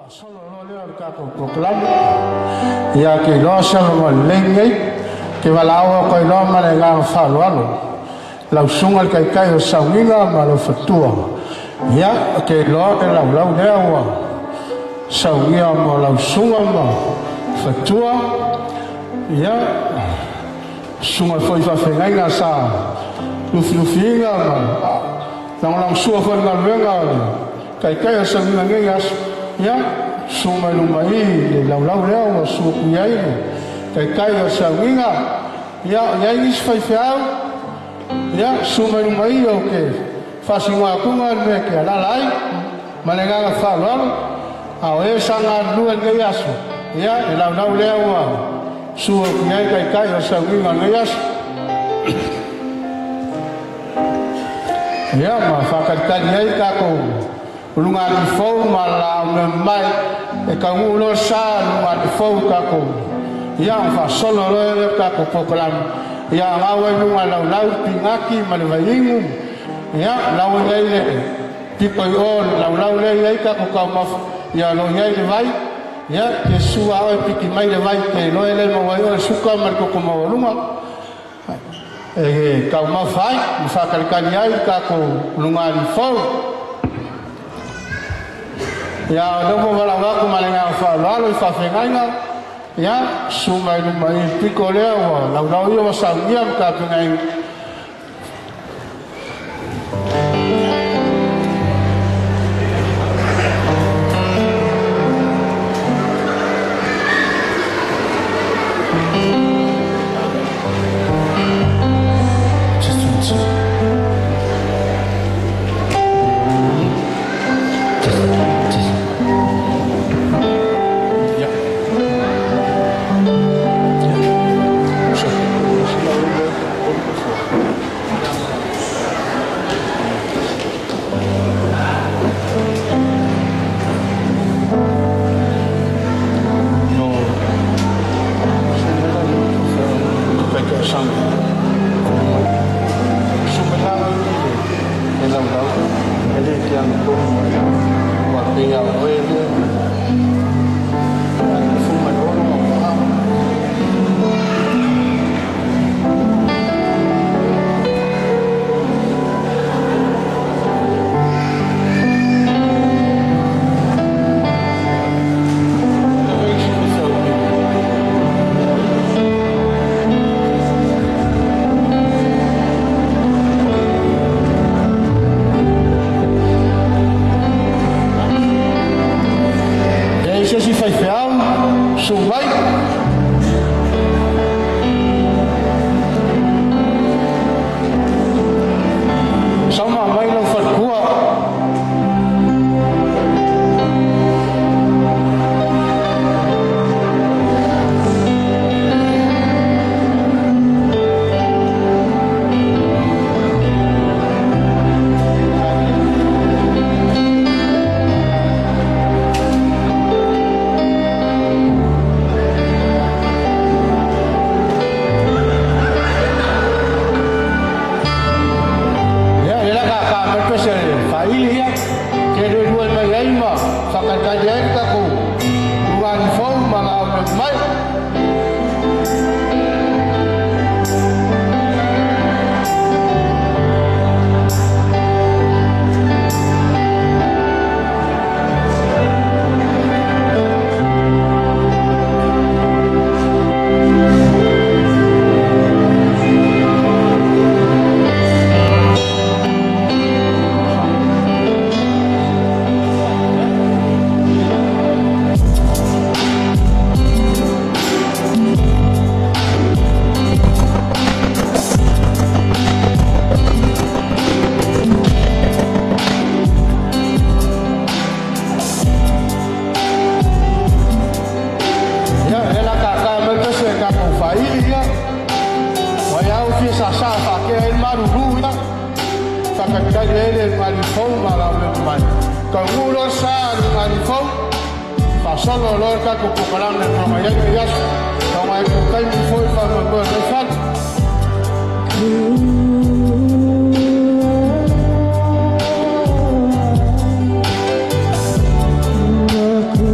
solo lo leo kako proclamo ya ke lo salo lengai ke walao ko lo male nga falo alo la sungal kai kai o sawinga malo fatua ya ke lo e la la lewa sawia mo la sunga mo fatua ya sunga foi fa fenga sa lufinga ma lang sua fa nga venga kai kai o sawinga ngas ya suma lumai le lau leo su kuyai kai kai o sawinga ya ini fai fiao ya suma lumai o ke fasinga kunga me ke ala lai manenga fa lo a e sanga lu nge yasu ya le lau leo su kuyai kai kai o sawinga nge yasu ya ma fa kai kai ka ko lunga di fou mala mai e ka ulo sa lunga di fou ka ko ya fa solo le ka ko proclam ya lawe lunga lau pingaki male vaingu ya lawe le tipo o lau le ka ko ka ma ya lo ngai le vai ya ke sua o piki mai le vai ke lo le mo vai o suka mar ko mo lunga e ka ma fai fa kalkani ai ka ko lunga di fou ya domo wala wako malenga fa lalo fa fengaina ya suma lumai piko leo lau yo sabiam ka pengai solo lo ka ko ko kalam ne ko ya ya to mai ko kai mi foi fa no fa aku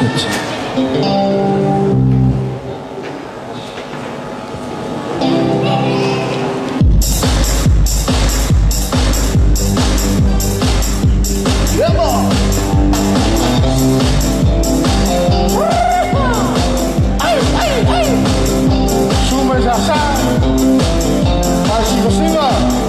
Massachusetts. Suma já sabe, mas se você vai.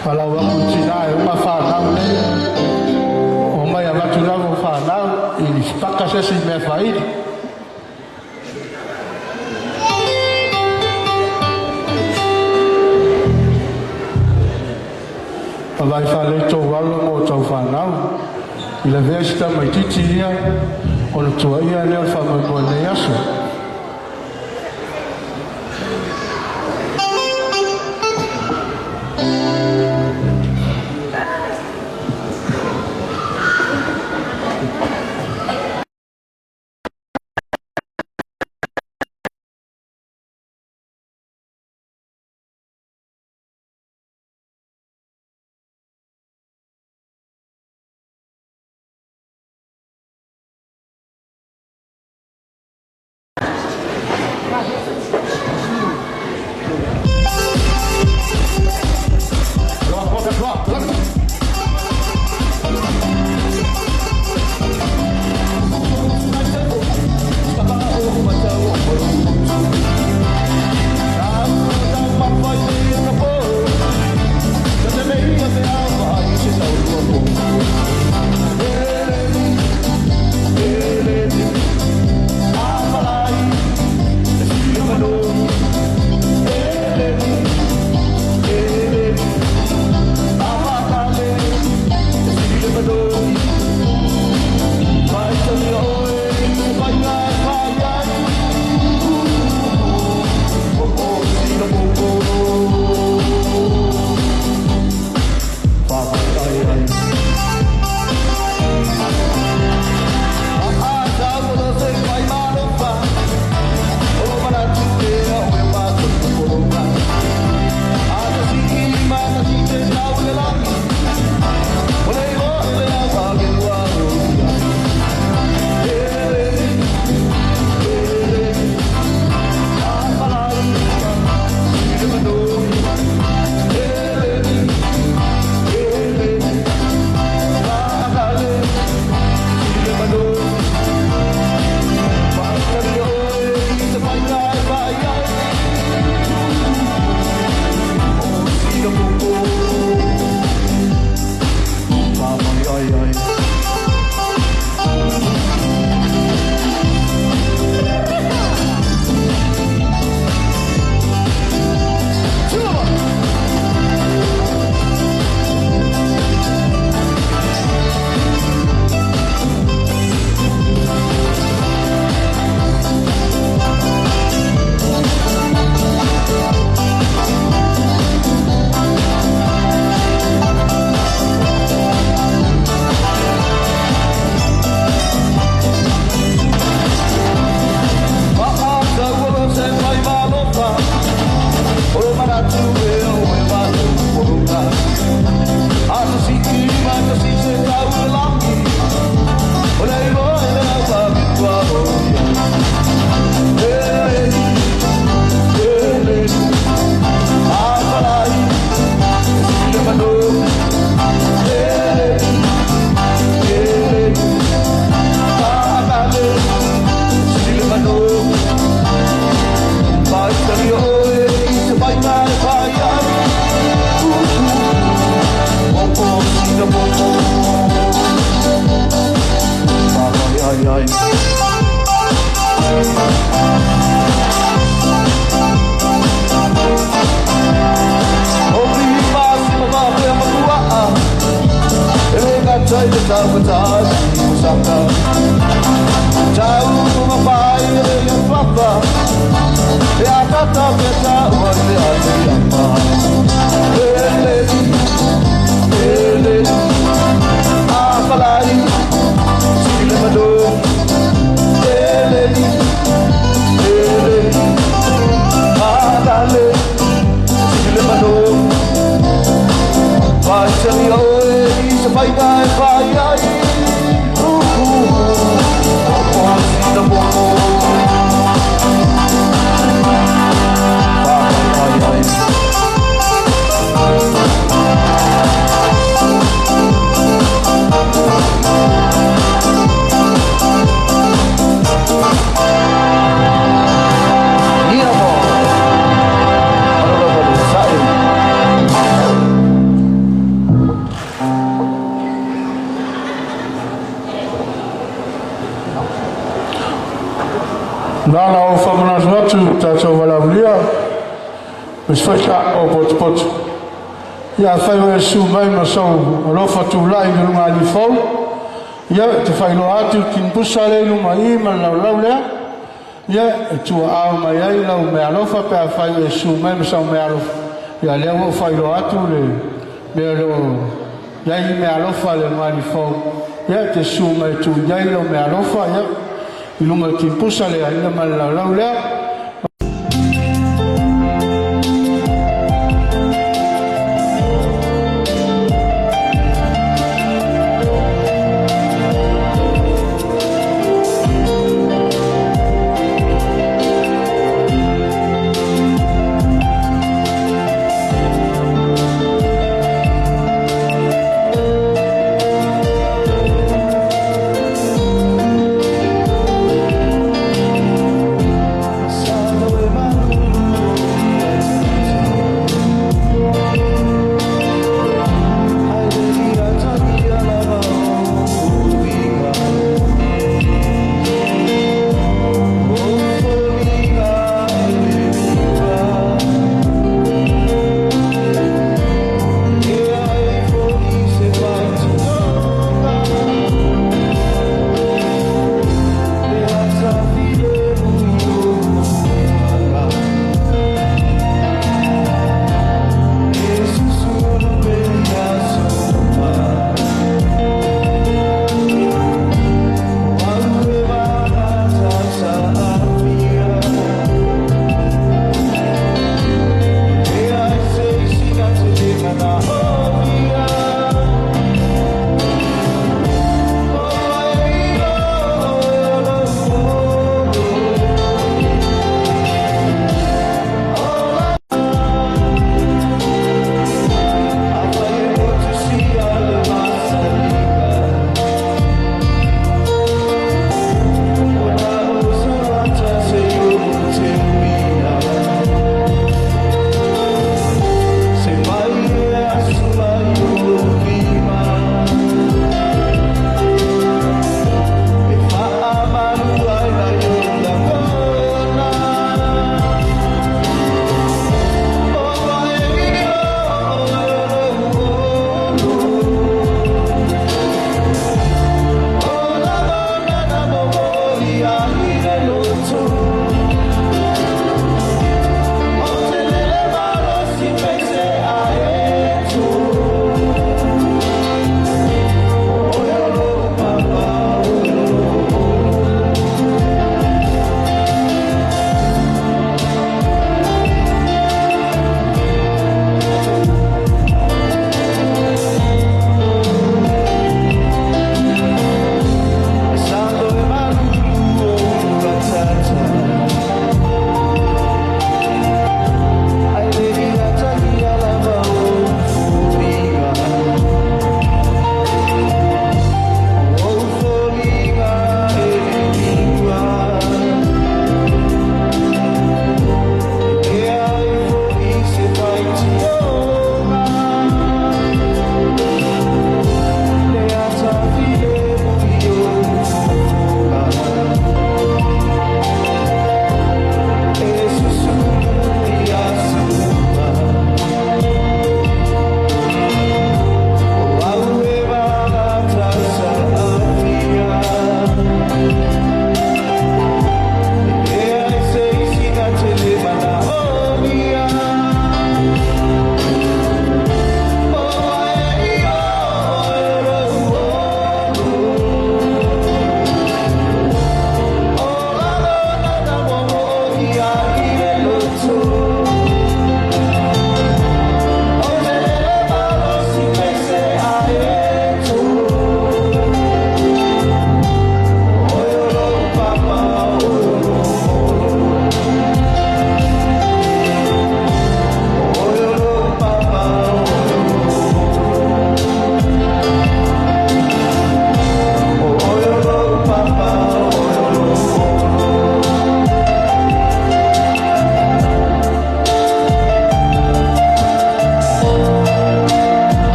Kalau waktu Cina itu mafanau ni, umay ang matulaw mafanau, inispak kasi si Mefaid. Pagay fale tawalo mo tawafanau, ilagay sa may titiya, o tuwa iya niya sa mga yaso. le tawatasi kusaka Tau mapai le papa E a tata peta ua le ate apa Ele A palai Sile mado Ele A dale Sile mado Vai sali oe Se fai vai vai ai Pasi na bomo Nana o whamana whatu tātou walawlia. Mis whaika o pot. Ia whaiwa e su mai ma sau rofa tu lai ni runga ali fau. Ia te whailo atu kin pusa le numa I ma lau lea. Ia e tua au mai ai lau mea rofa pe a whaiwa e su mai ma sau mea rofa. Ia lea o whailo atu le mea leo. Iai mea rofa le ma ali fau. Ia te su mai tu iai lau mea rofa. Ia ilunga ki pusa le aina malalau lea.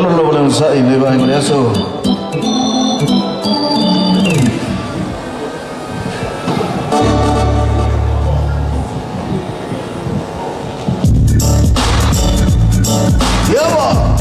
lo boleh usah ini bang Malaysia. Ya bang.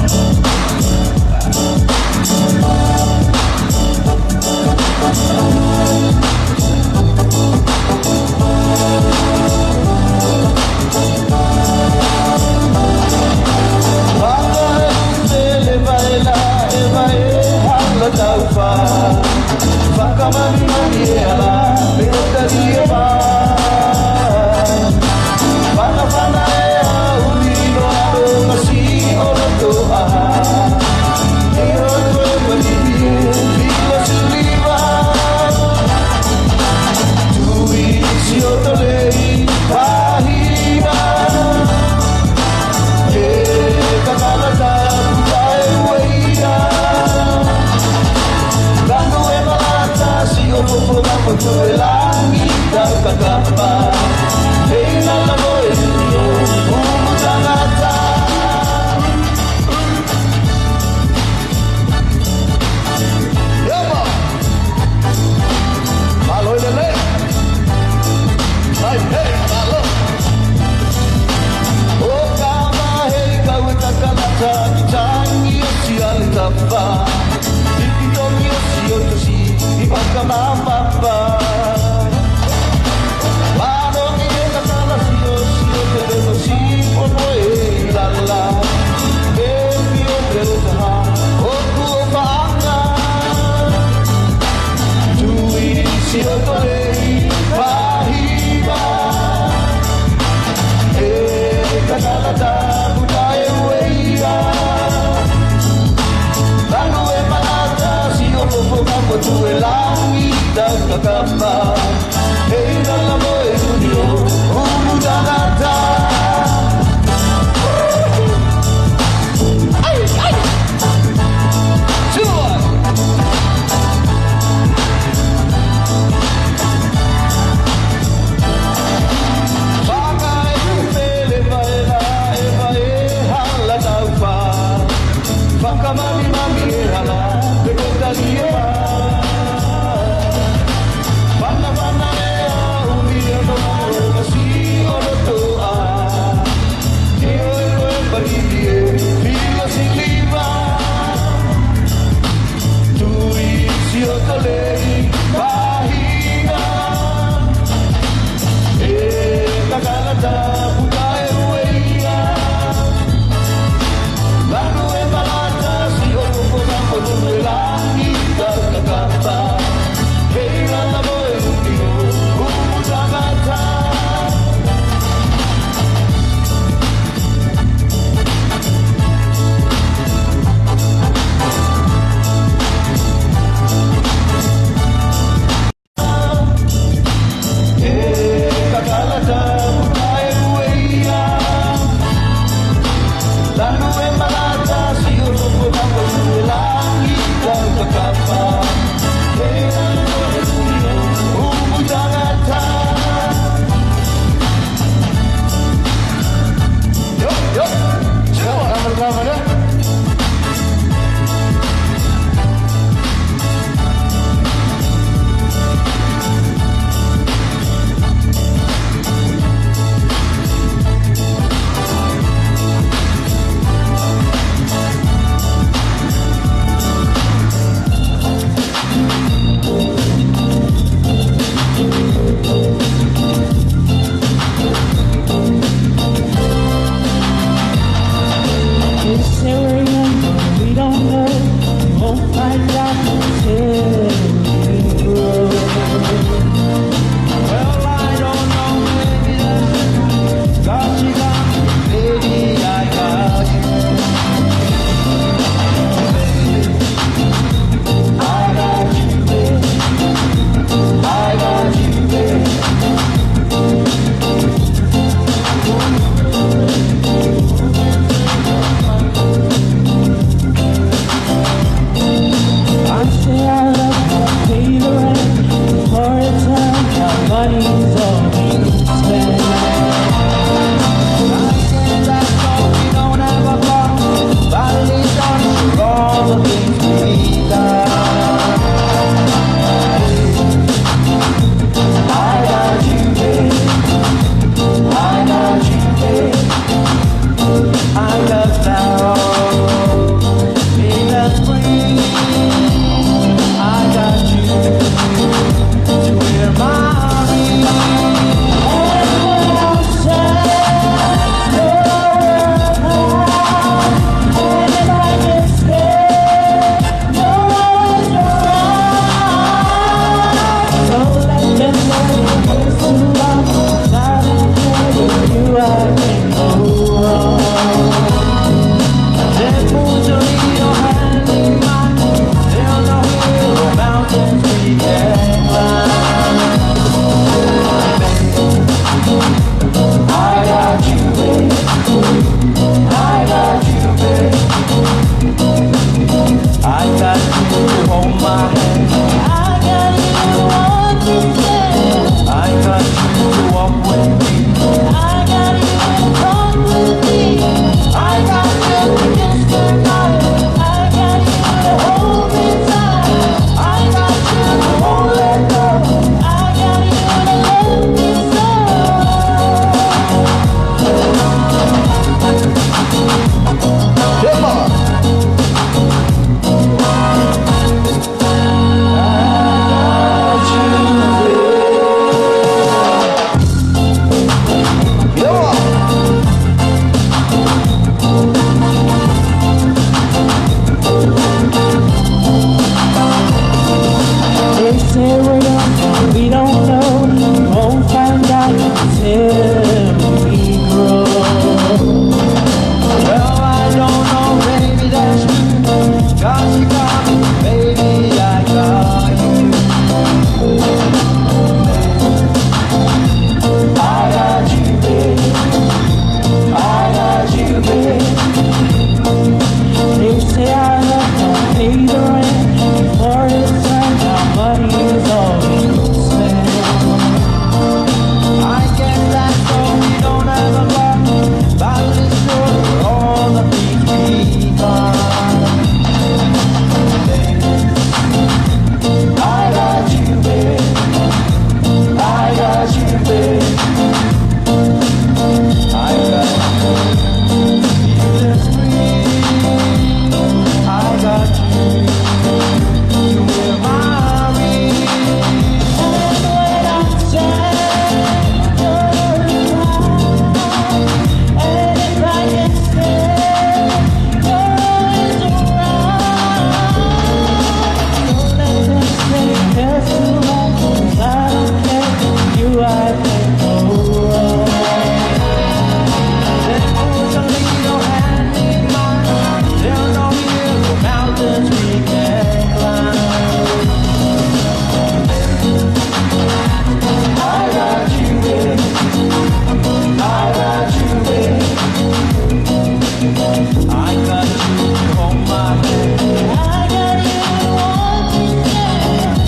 They say we're young, we don't know. Won't find out till we grow. Well, I don't know, maybe that's true. God, you got me, baby, I got you. I got you, baby. I got you, baby. They say I have to pay the rent before it's time. Our money is all we spend. I guess that's all we don't have a lot. About this story, for all the things we done. I got you, baby. I got you, baby. I got you. Feeling free. I got you. You will marry. And when I'm sad, you're around. And if I get scared, you're always around. Don't let them say there's too much, 'cause I don't care. You, I can go wrong. Then put your little hand in mine. There's no hills or mountains we can climb. I got you, baby. I got you, baby. I got you on my hand. I got you to walk with me.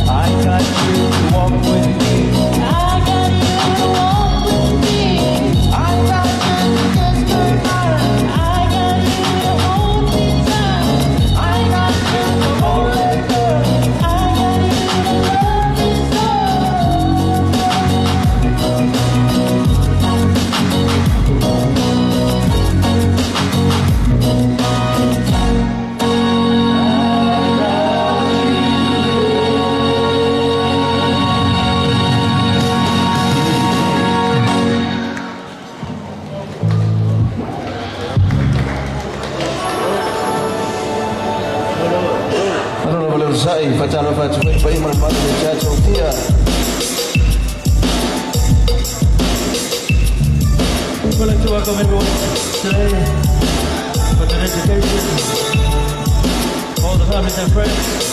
I got you to walk with me. I got you to walk with me. I got you to kiss goodnight. I got you to hold me tight. I got you to hold it good. I got you to love me so. Allora volevo sai, facciamo poi man mano che c'è via. We'd like to welcome everyone today for an education, all the families and friends.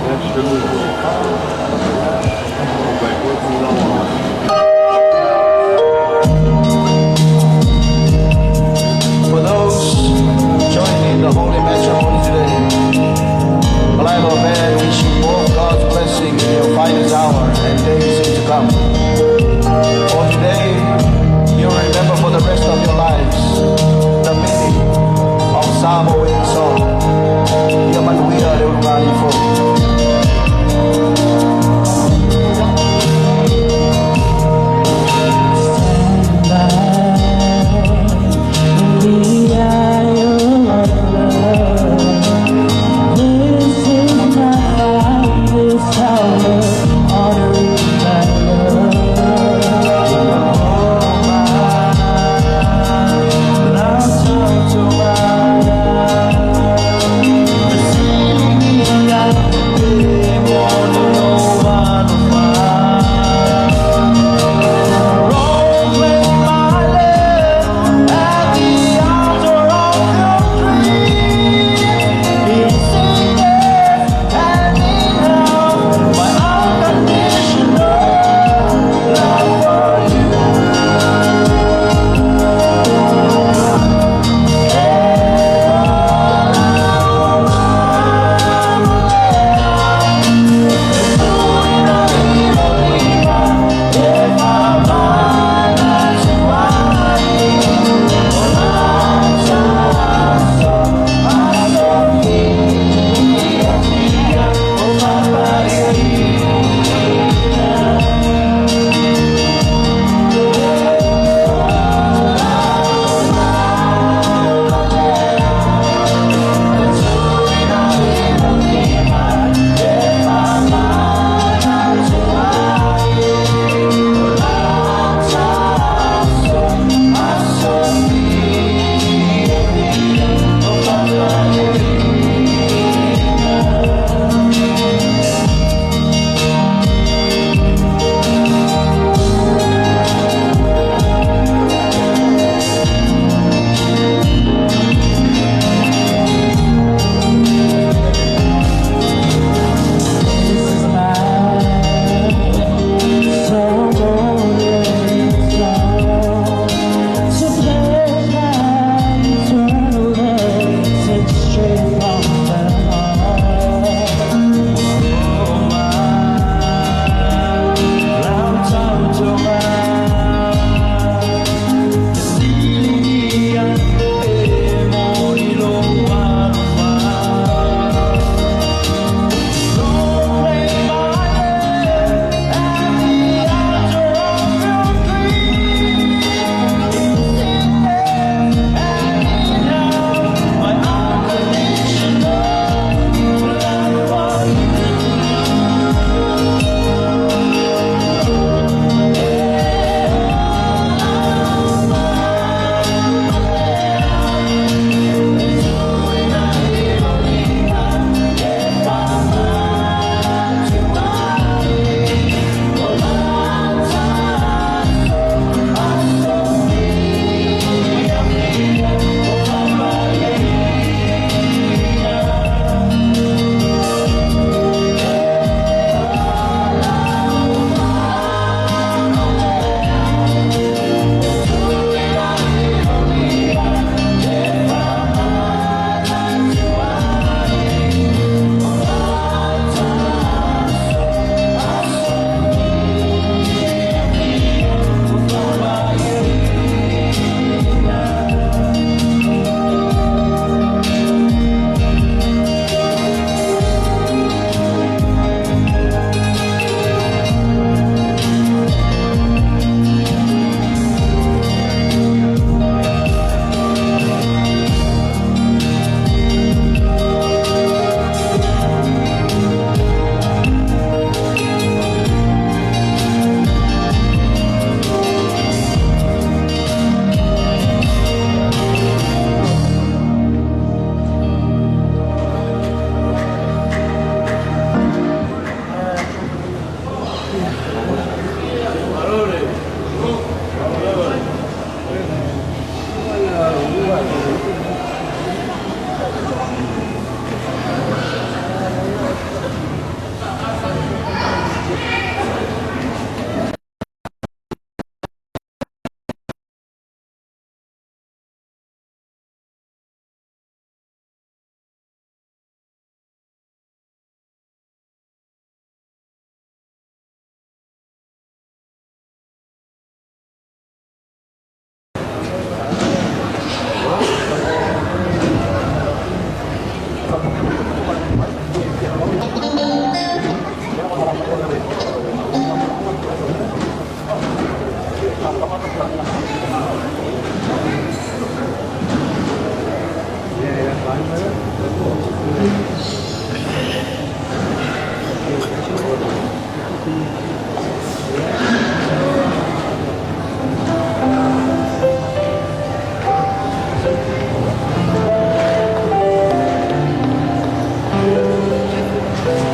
Extra little.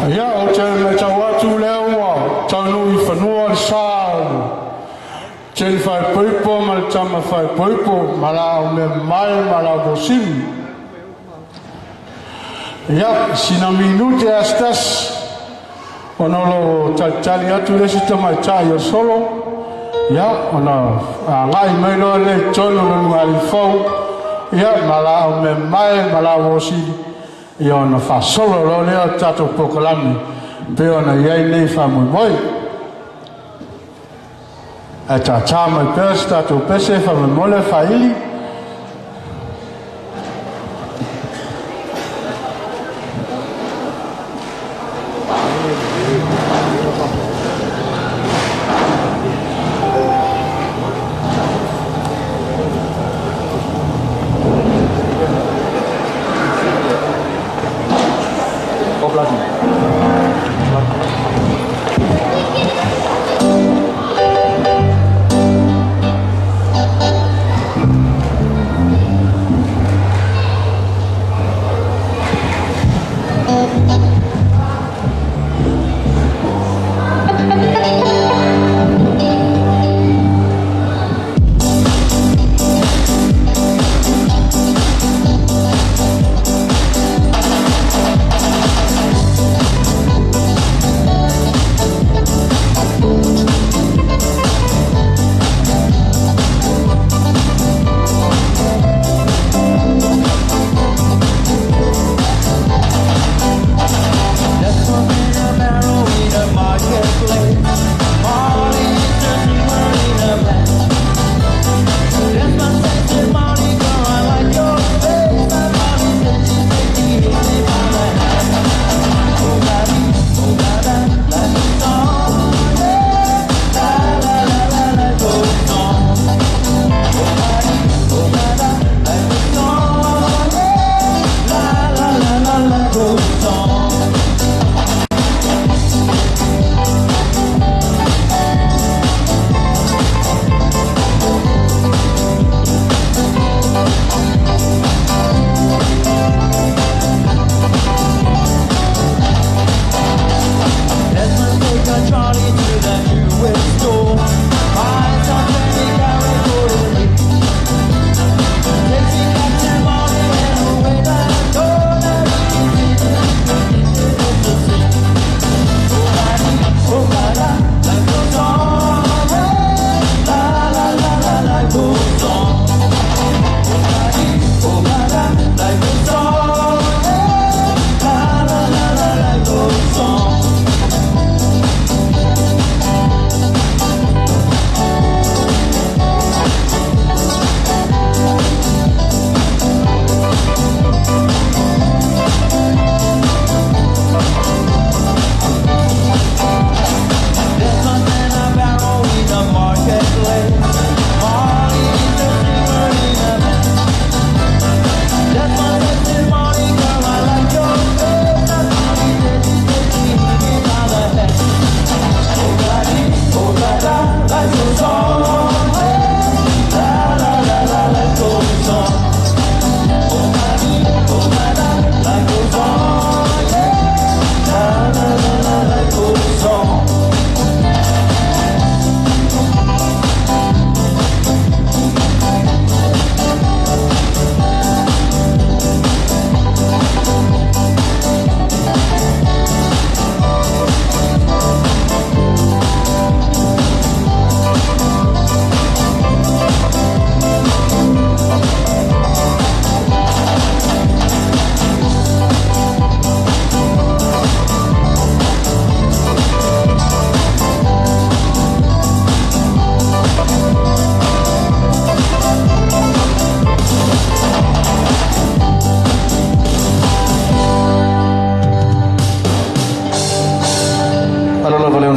Ia o te me tau atu leo wa tau nui whanua le sāu te le whai poipo ma le tama whai poipo ma la o me mai ma la o simi ia sina minute astas ona lo tali atu le si tamai tai o solo ia ona ngai mai lo le tono lo ngai fau ia ma la o me mai ma la o simi ia ona fa solo lo lea tato pokalami pe ona iai nei fa moi a ta tama pes tato pese fa mole fa ili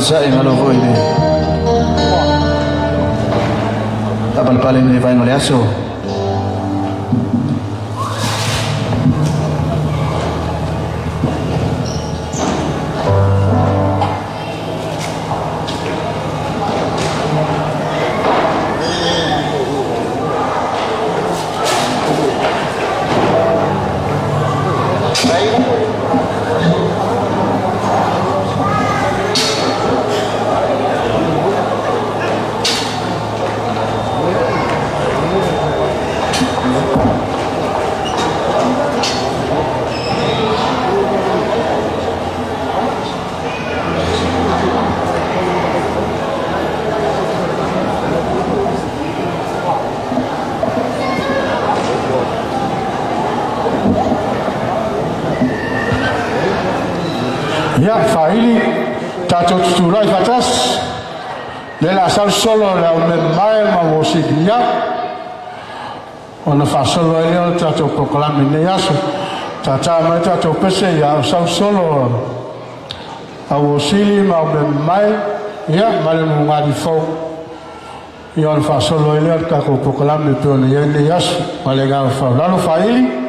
Sai malo voi palpal en el vainoleazo. Ya, faili, tato tuturai fatas, de la sal solo la umemai ma wosidia, ona fa solo ele tato proclame ne yaso, tata mai tato pese ya sal solo, a wosili ma umemai, ya, male mungadi fo, ya ona fa solo ele tato proclame pe ona ne yaso, male ga fa, lalo faili.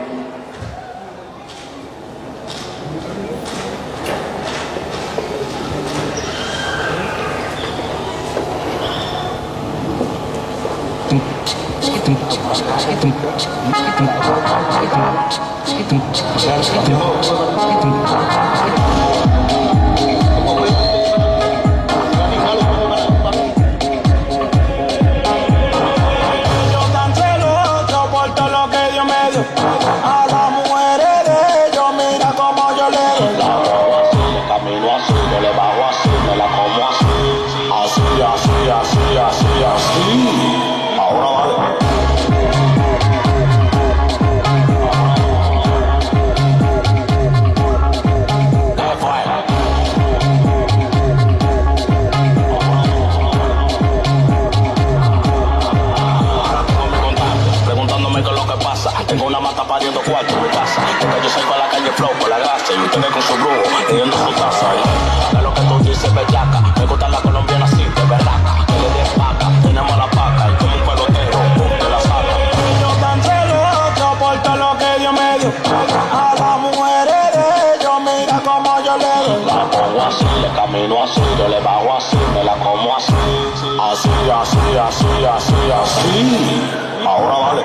Tengo una mata pariendo cuatro en mi casa. Porque yo salgo a la calle flow con la grasa. Y ustedes con su brujo, teniendo su taza. Haga lo que tú dices, bellaca. Me gusta la colombiana así, de berraca. Que le des paca, tenemos la paca. Y como un pelotero, te la saca. Yo tan celoso por todo lo que Dios me dio. A las mujeres de ellos, mira como yo le doy. La pongo así, le camino así, yo le bajo así, me la como así. Así, así, así, así, así. Ahora vale.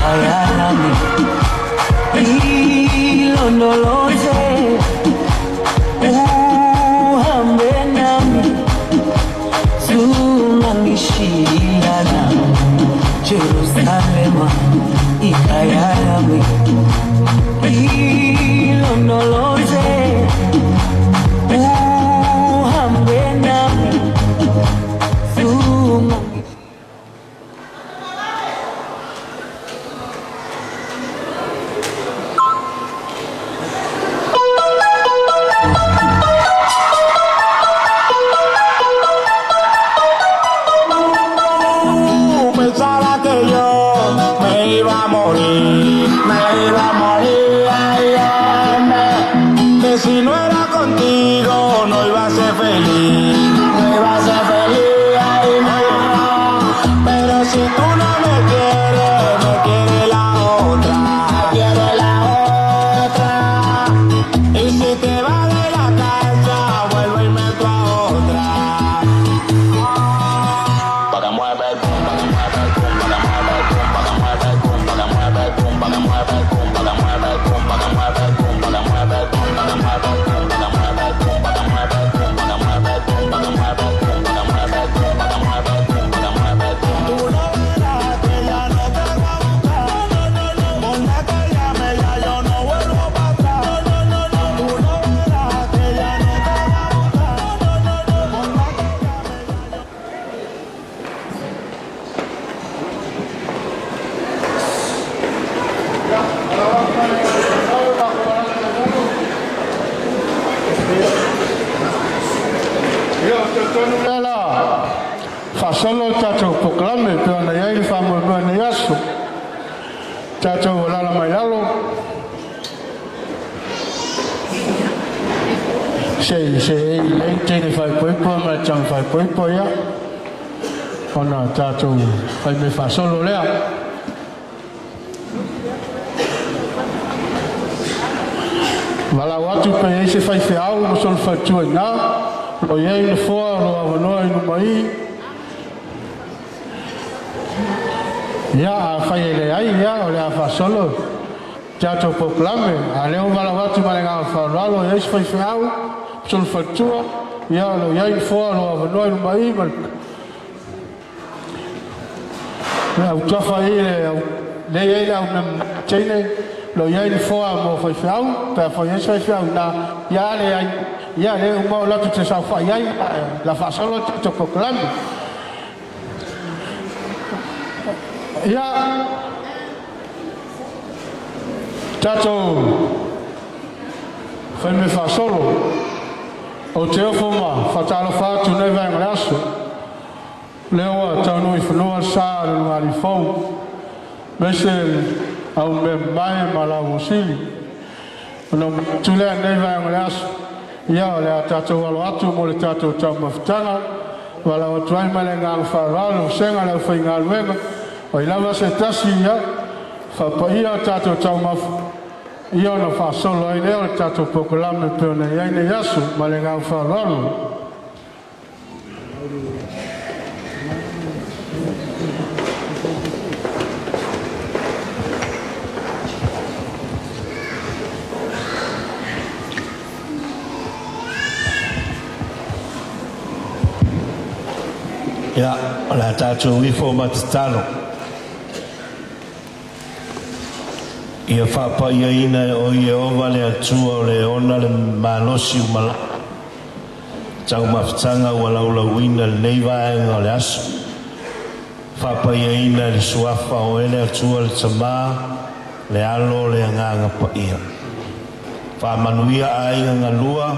Ayalami ilondoloze uhambe nami tunanishilana Jerusalema ikayalami ilondoloze uhambe nami Si no era contigo Fasolo tato poklame pe ona yai famo bana yaso tato wala mai lalo sei lei tene fai poi ma chang fai poi ya ona tato fai me fasolo lea wala watu pe ese fai feau mo sol fatu na lo yai le fo lo avano no mai ya fai le ai ya o fa solo tato proclame ale o wala watu malenga fa lo yai fai feau sol fatu ya lo yai fo lo avano no mai ya o tafa le yai la un chene lo yai le fo mo fai feau pe fai feau na ya le un mo la tu sa fa yai la fa solo tato proclame ya tato fai me fa solo o te ofoma fatalo fatu nei vai ngalaso leo tanu ifno sa no alifon mesel au me mai mala musili no tule nei vai ngalaso ya le tato walo atu mo le tato tama ftana wala o trai malenga fa walo senga le fai ngalwenga o ilava se tasi ya fa pa ia tato tama ia no fa solo ai leo tato proclame pe ona ia ne yasu malenga fa walo Ya, la tato wifo matalo. Ia whapa ia ina o ia ova le atua o le ona le malosi umala. Tau mawhitanga ua laulauina le neivaenga o le aso. Whapa ia ina le suafa o ele atua le tamā, le alo le anganga pa ia. Whamanuia ainga ngalua,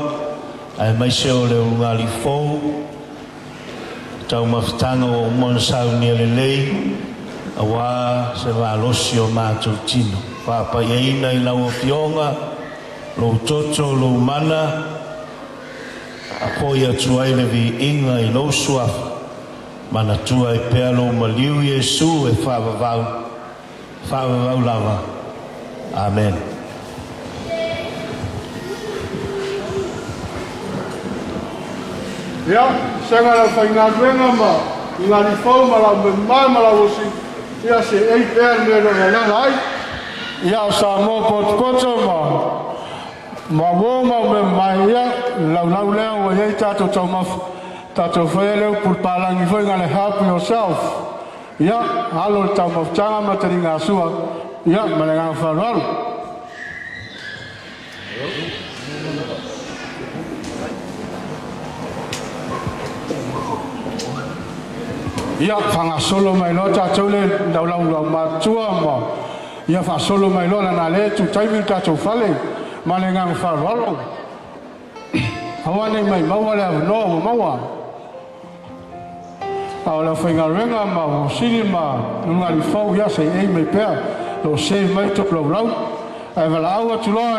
ai maise o le ungali fou, tau mawhitanga o umon saunia le lei, awa se walosi o mātou tino. Papa iaina I lau fionga, lo toto, lo mana, a poi atu ai le vi inga I lo suafa, mana tua I pea lo maliu Yesu e whawavau lava. Amen. ya senga la fai ngā ruenga ma I ngā rifau ma la me mai ma la wosi ia se ei pēr me no na lai ia o sa mō poto ma wōma me mai ia lau leo o iei tātou tau mafu tātou whaia leo pulpalangi whai ngā le help yourself ia halo le tau mafutanga ma tari ngā sua ia ma le ngā wharuaru ia whanga solo mai lo tātou le lau matua ma ia wha solo mai lo na le tu taimi tātou whale ma le ngā wharuaru hawane mai maua le au noa maua au la whainga renga ma o siri ma ngari whau ia se ei mai pēr lo se mai tok lau ai wala au atu loa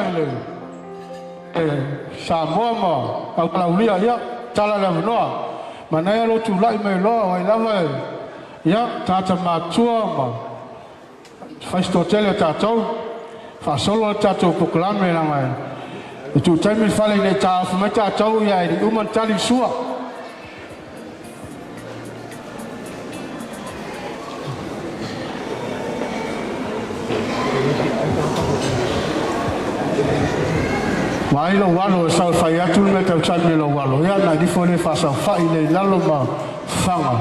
Samoa ma au klaulia ia tala le au noa mana ia lo tu lai mai loa wai lava ia tata matua ma faisto tele tātou fa solo tātou proclame na mai tu taimi fale nei tāwha mai tātou ia I uman tali sua mai lo walo e sau fai atu me tau taimi lo walo ia na difole fa sau fai nei lalo ma fanga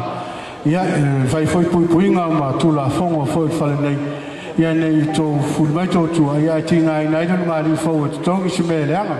ia fai foi puinga ma tu la fongo foi fale nei ia nei tō fulmai tō tua ia tinga I nai tonu ngāri whau e tongi si me leanga.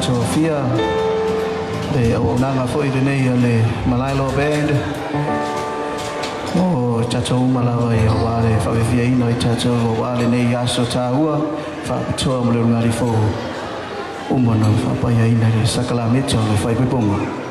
Sofia le o nanga foi de nei le Malailo band o chacho malawa e o wale fa via ino e chacho o wale nei aso taua fa toa mo le ngari fo o mono fa pa ia ina le sakala mecho le fai pe pongo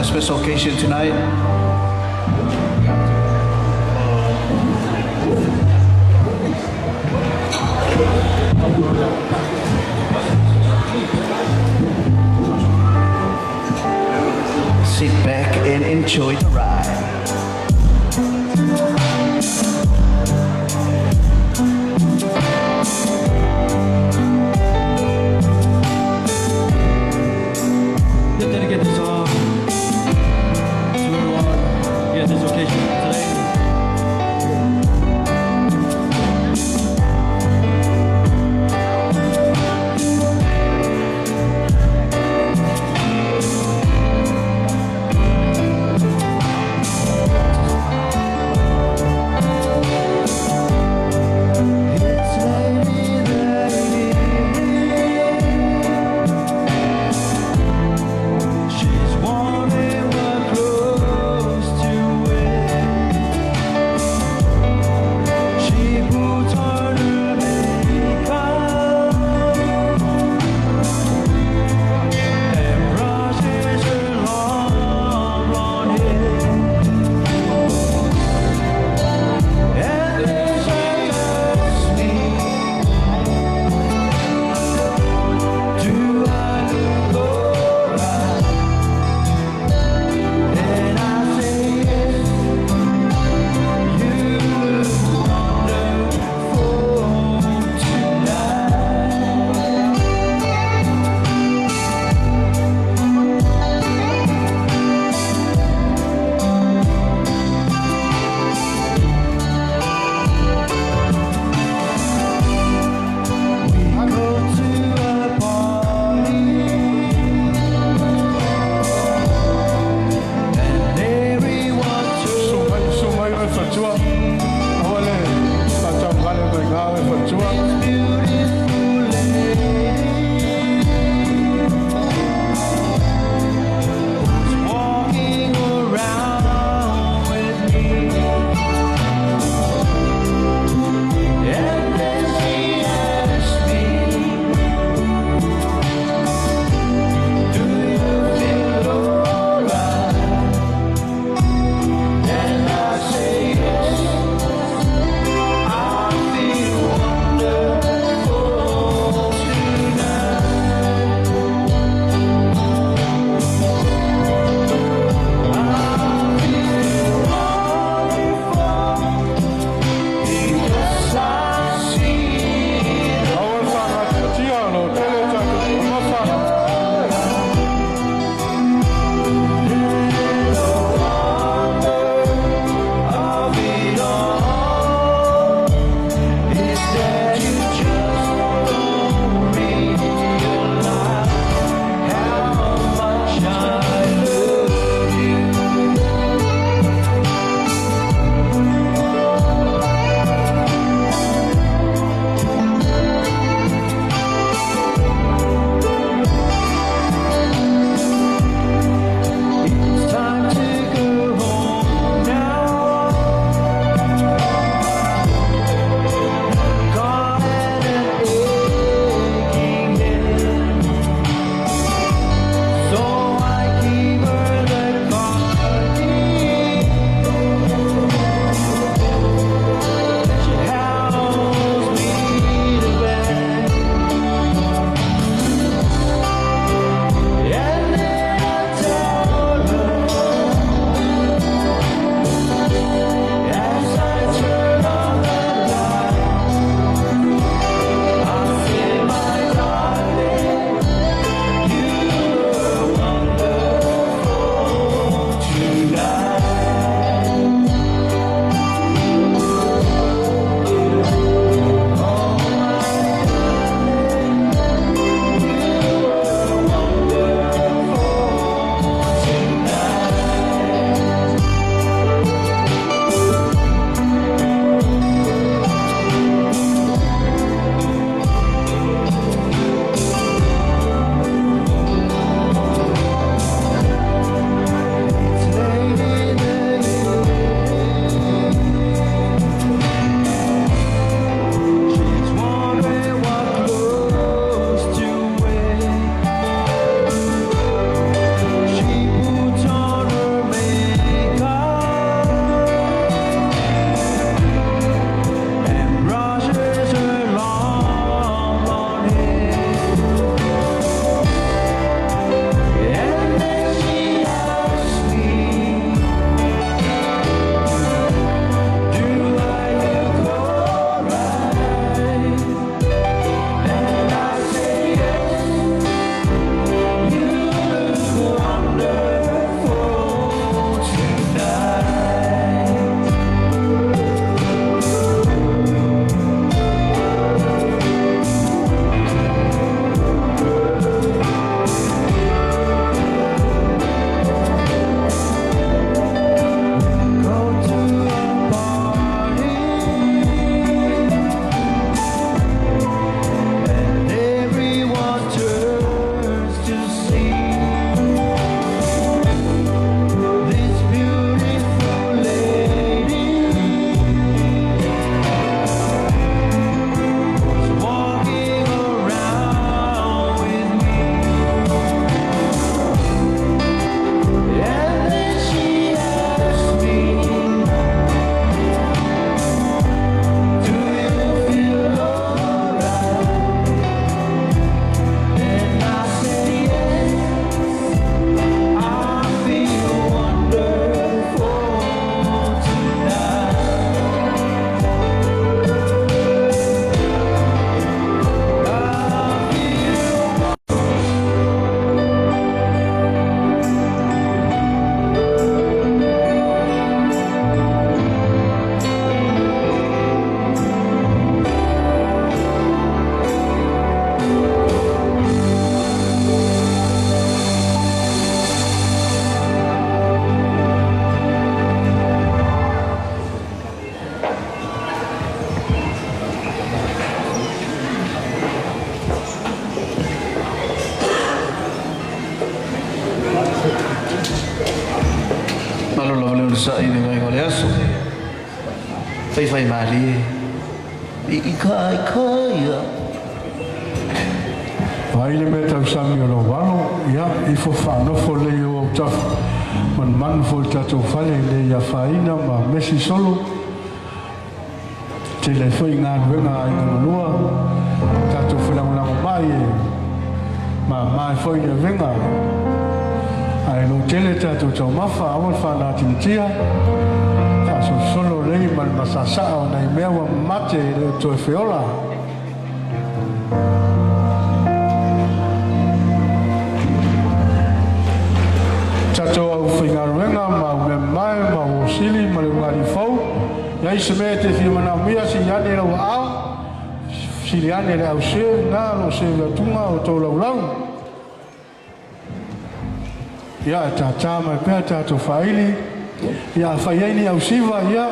special occasion tonight. Sit back and enjoy the ride. Dedicate this song to everyone here at this occasion today. sa ini ngai ko le aso fai mali I kai ya Vai le me tau sami o lo walo, ia I fo whanofo le o au tafu. Man fo tatou whale le ia whaina ma mesi solo. Te le whai ngā ruenga ai nganganua, tatou whanangananga mai e, ma mai whai ne venga. Ai no tele tatou tau mawha, awan whana timtia, taso solo lei man masasa o nei mea wa mate le toe whiola. Tato au whingaruenga ma me mai ma o sili ma le ngari fau. Ia se me te whimana mia si ane lau au. Sili ane le au se, ngā lo se la tunga o tō lau lau. Ia e tā mai pēr tātou whaili. Ia whaiaini au siva ia.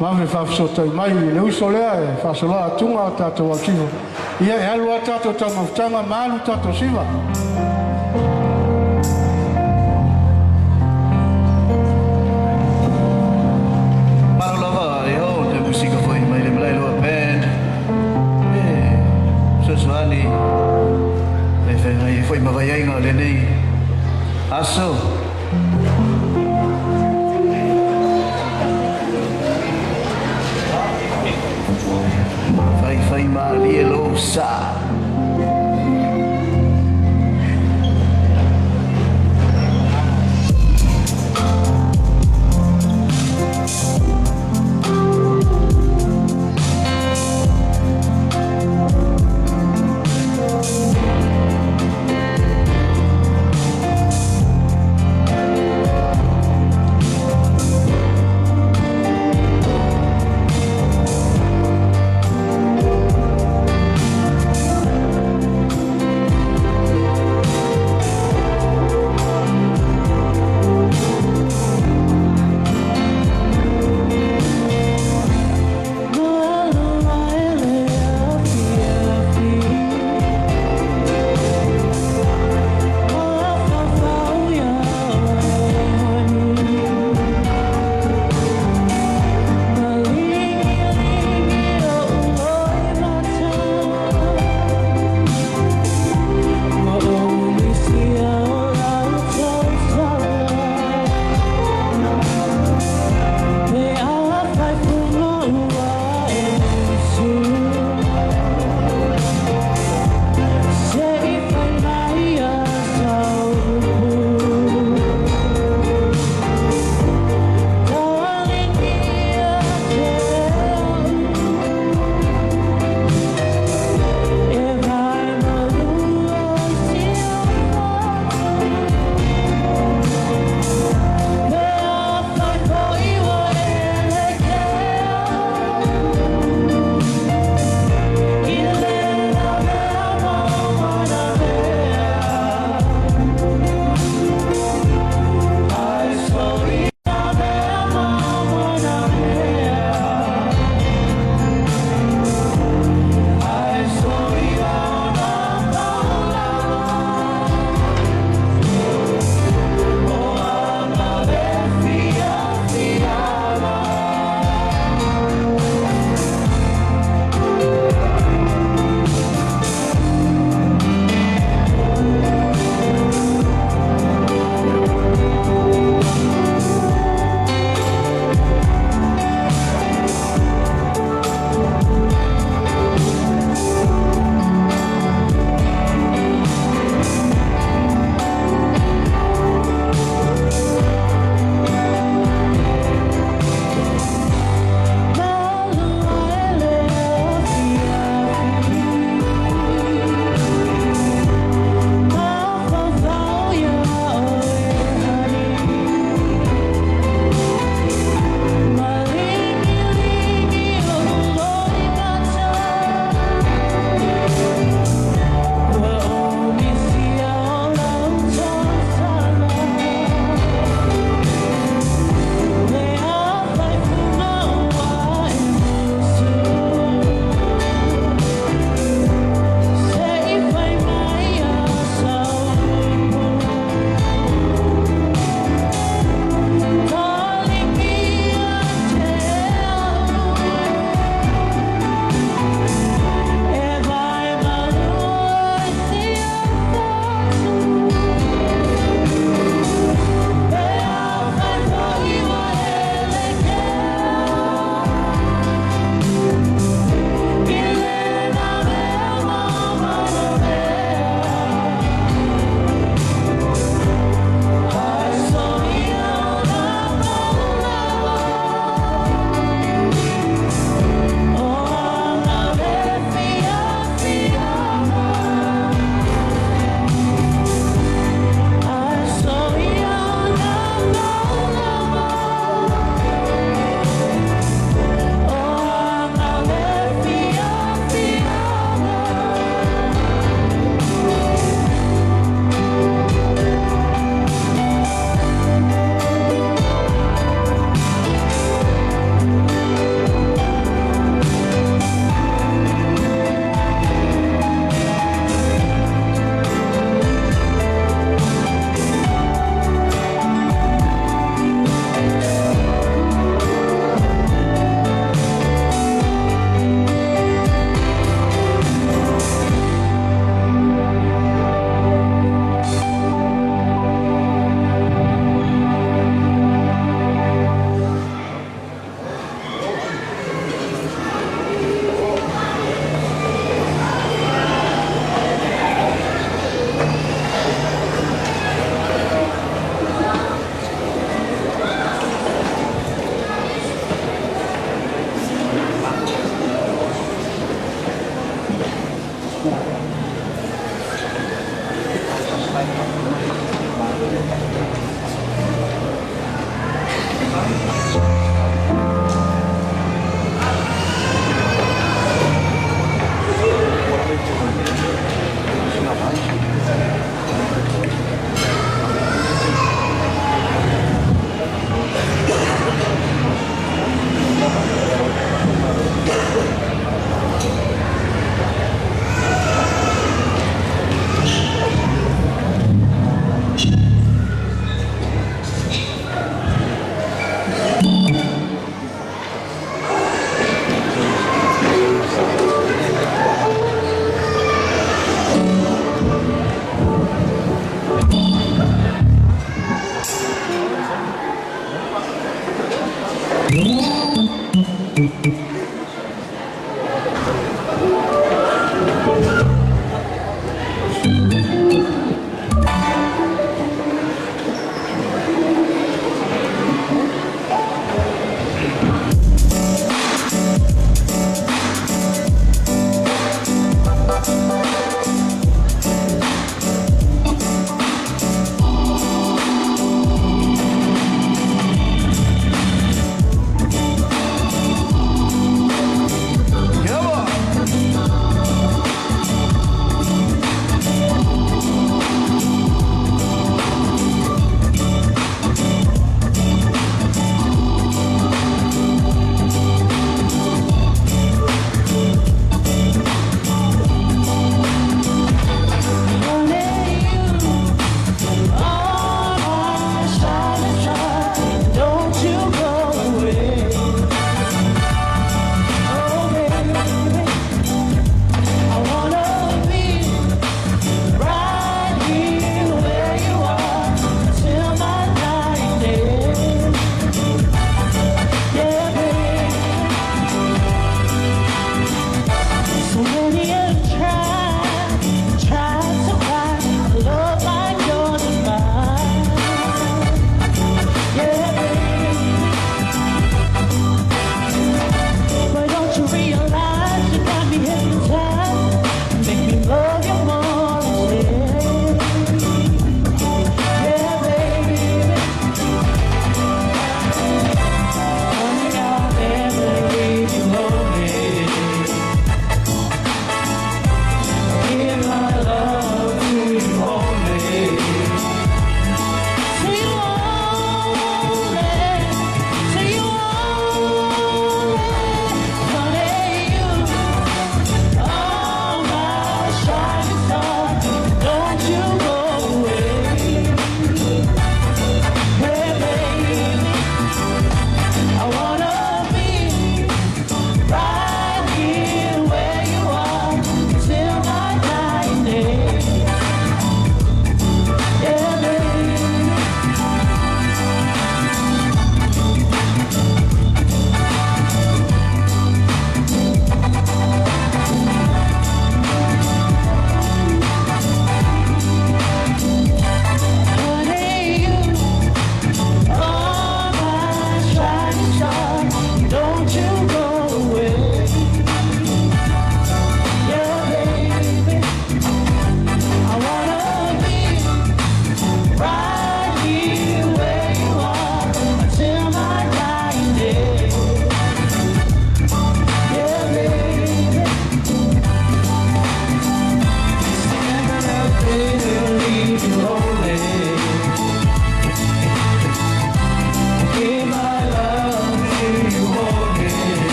Ma me whawsotai mai le uso lea e whasola tunga o tātou au siva. Ia e alua tātou tau mautanga ma alu tātou siva. Foi mavaiai ngā lenei aso fai mali e lo sa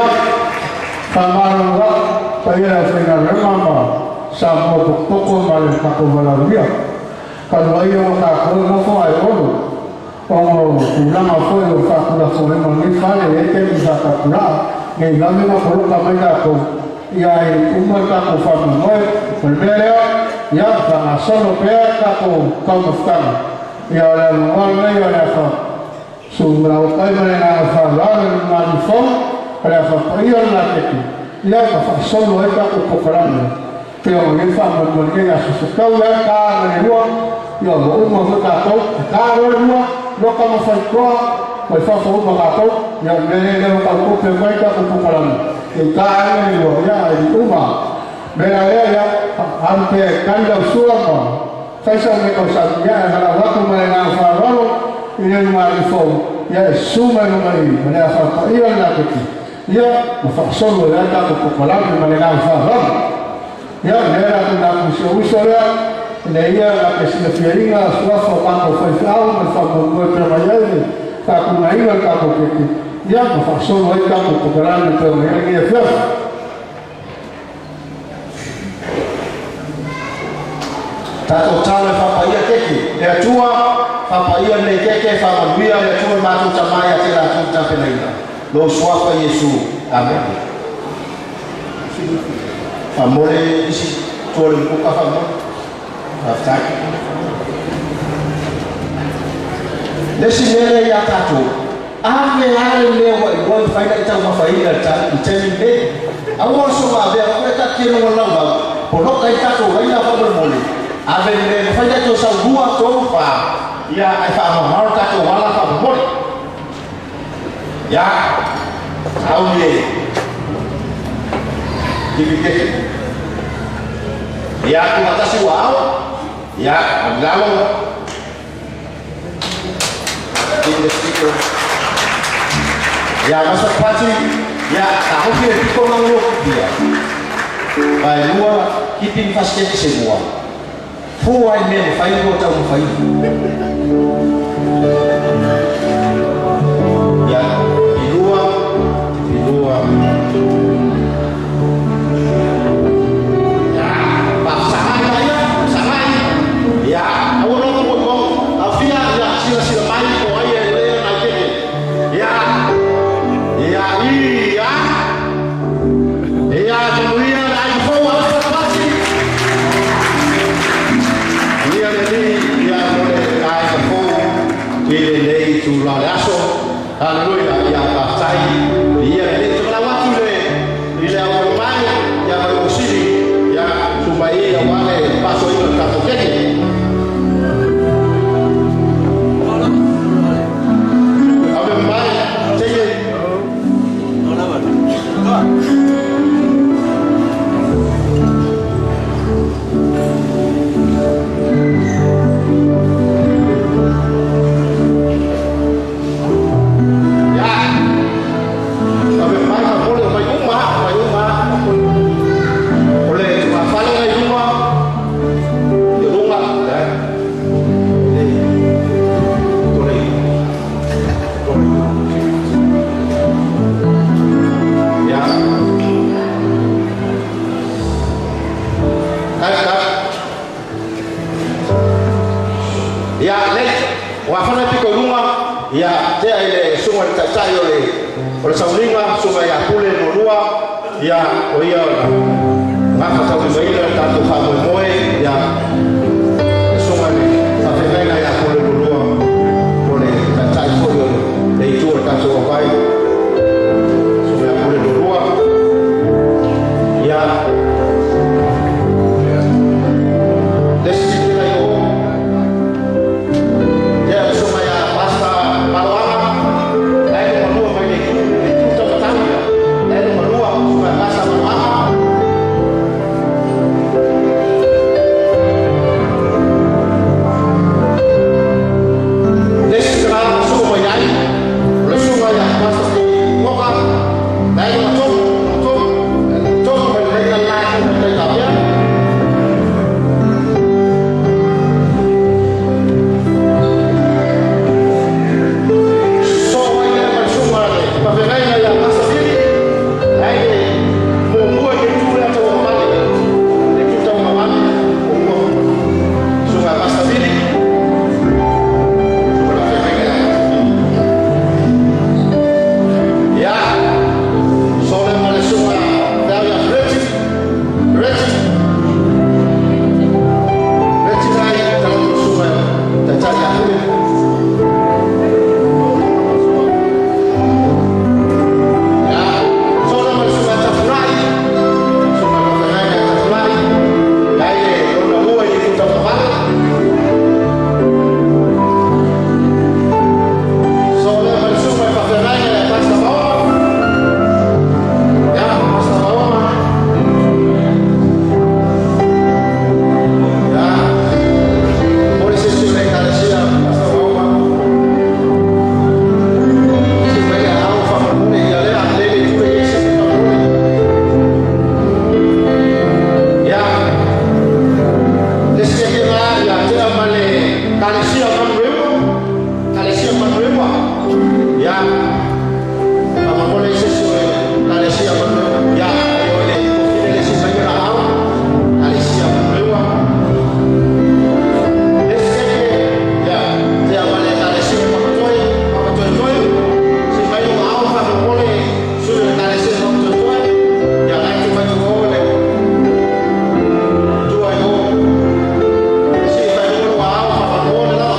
ya Kamaranga Paya Fina Remama Samo Poko Male Kako Valaria Kalau ayo Kako Moko Ayolo Ongo Kulama Foyo Kakula Foyo Nifale Ete Bisa Kakula Ngai Lami Makolo Kamaya Ko Iai Umar Kako Famu Moe Pelmea Ya Kama Solo Pea Kako Kamufkana Ya Ola Mwana Ya Ola Fa Sumra Ukai Malena Falala Malifon Para Fapayo La Teki Ya Fa Solo Eka Kupokarana Pero en fama porque ya se causa cada lua yo uno de gato cada lua no como falcó pues fue un gato ya me le calcó que vai que con parando y cada lua ya el uma mira ya ante cambio suama faisa me cosa ya la vaca me la farolo y el marifo ya suma no me la fa y la que ya no fa solo ya con parando me la farolo Ya, era una usuaria, leía la que se refería a su afro cuando fue fraude, el famoso trabalhador, está con ahí el campo que ya no pasó no hay campo porque era el pero era que decía. Tato chale papaya keki, le achua papaya le keki familia le achua matu chamaya tela tuta penaina. Lo suapa Yesu. Amen. Famole isi tuolin buka famole aftak desi mele ya tatu ame ale lewa igoi faida ita mafaida ta itemi be awo so ma be ko ta kino wala ba pono kai tatu gaina famole mole ave le faida to sa dua to fa ya ai fa ma mar tatu wala fa mole ya aulie dipikir ya terima kasih wow ya agama dipikir ya masa pasti ya aku kira kita mengeluh dia baik luar kita pasti semua fuai men fai ko tahu fai ya di luar Haleluya, ya pasai dia itu melawati ile awalai ya berusili ya supaya wale paso itu katokeke abe mai tege oleh saulinga supaya kule nonua ya oya ngapa tahu baila tanto famo moe ya sumane afenga ya kule nonua oleh tatai koyo de itu tanto vai supaya kule nonua ya destinasi yo ya supaya pasta paloa Lesia Manuela. Ya. Apa boleh sesuai Lesia Manuela. Ya, oleh kofine Lesia Manuela awak. Lesia Manuela. Ya, dia boleh Lesia Manuela. Apa tuan-tuan? Si bayu awak apa boleh sudah Lesia Manuela. Ya, nanti bayu boleh. Dua yo. Si bayu awak apa boleh lah.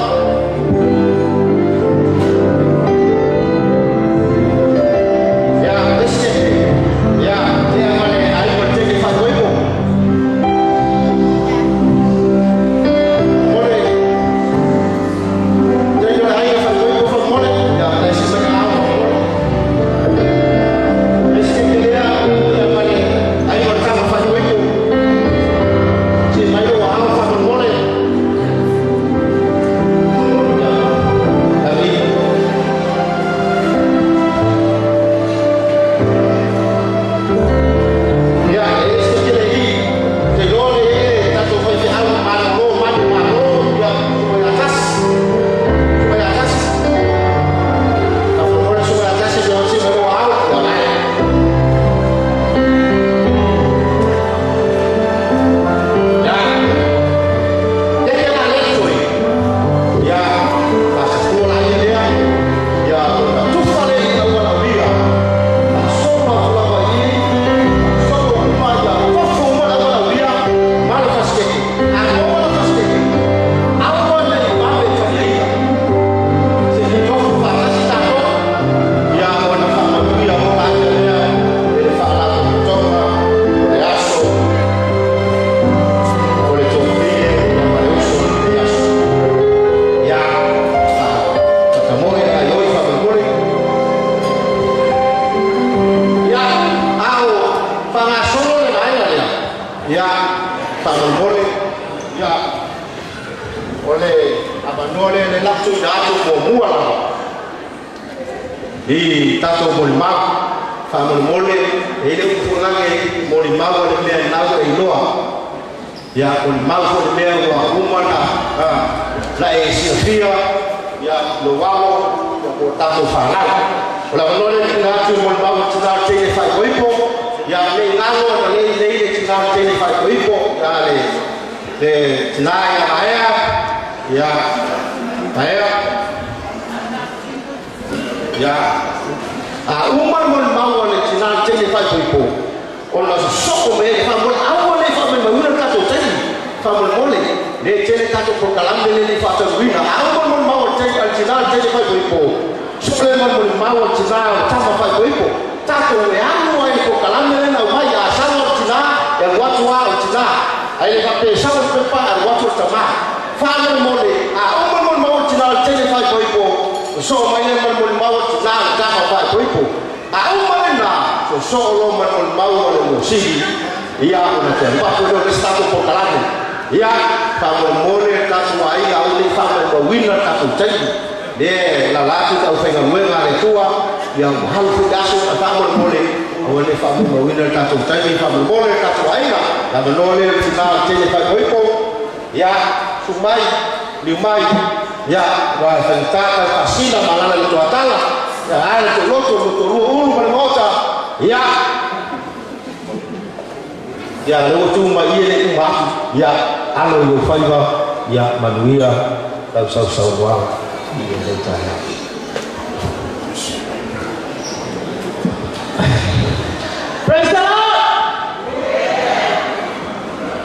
Praise the Lord.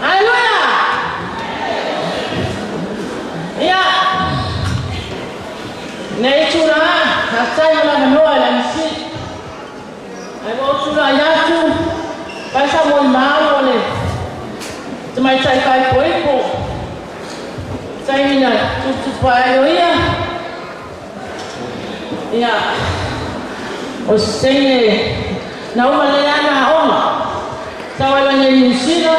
Hallelujah. Yeah. Nature, hasai na manoa la msi. Ai go sura yatu. Pasa mo malo le. Tumai sai kai poipo. Sai mina tu pa yoia. Yeah. O senye na uma leana oma. Sawa la nyusina.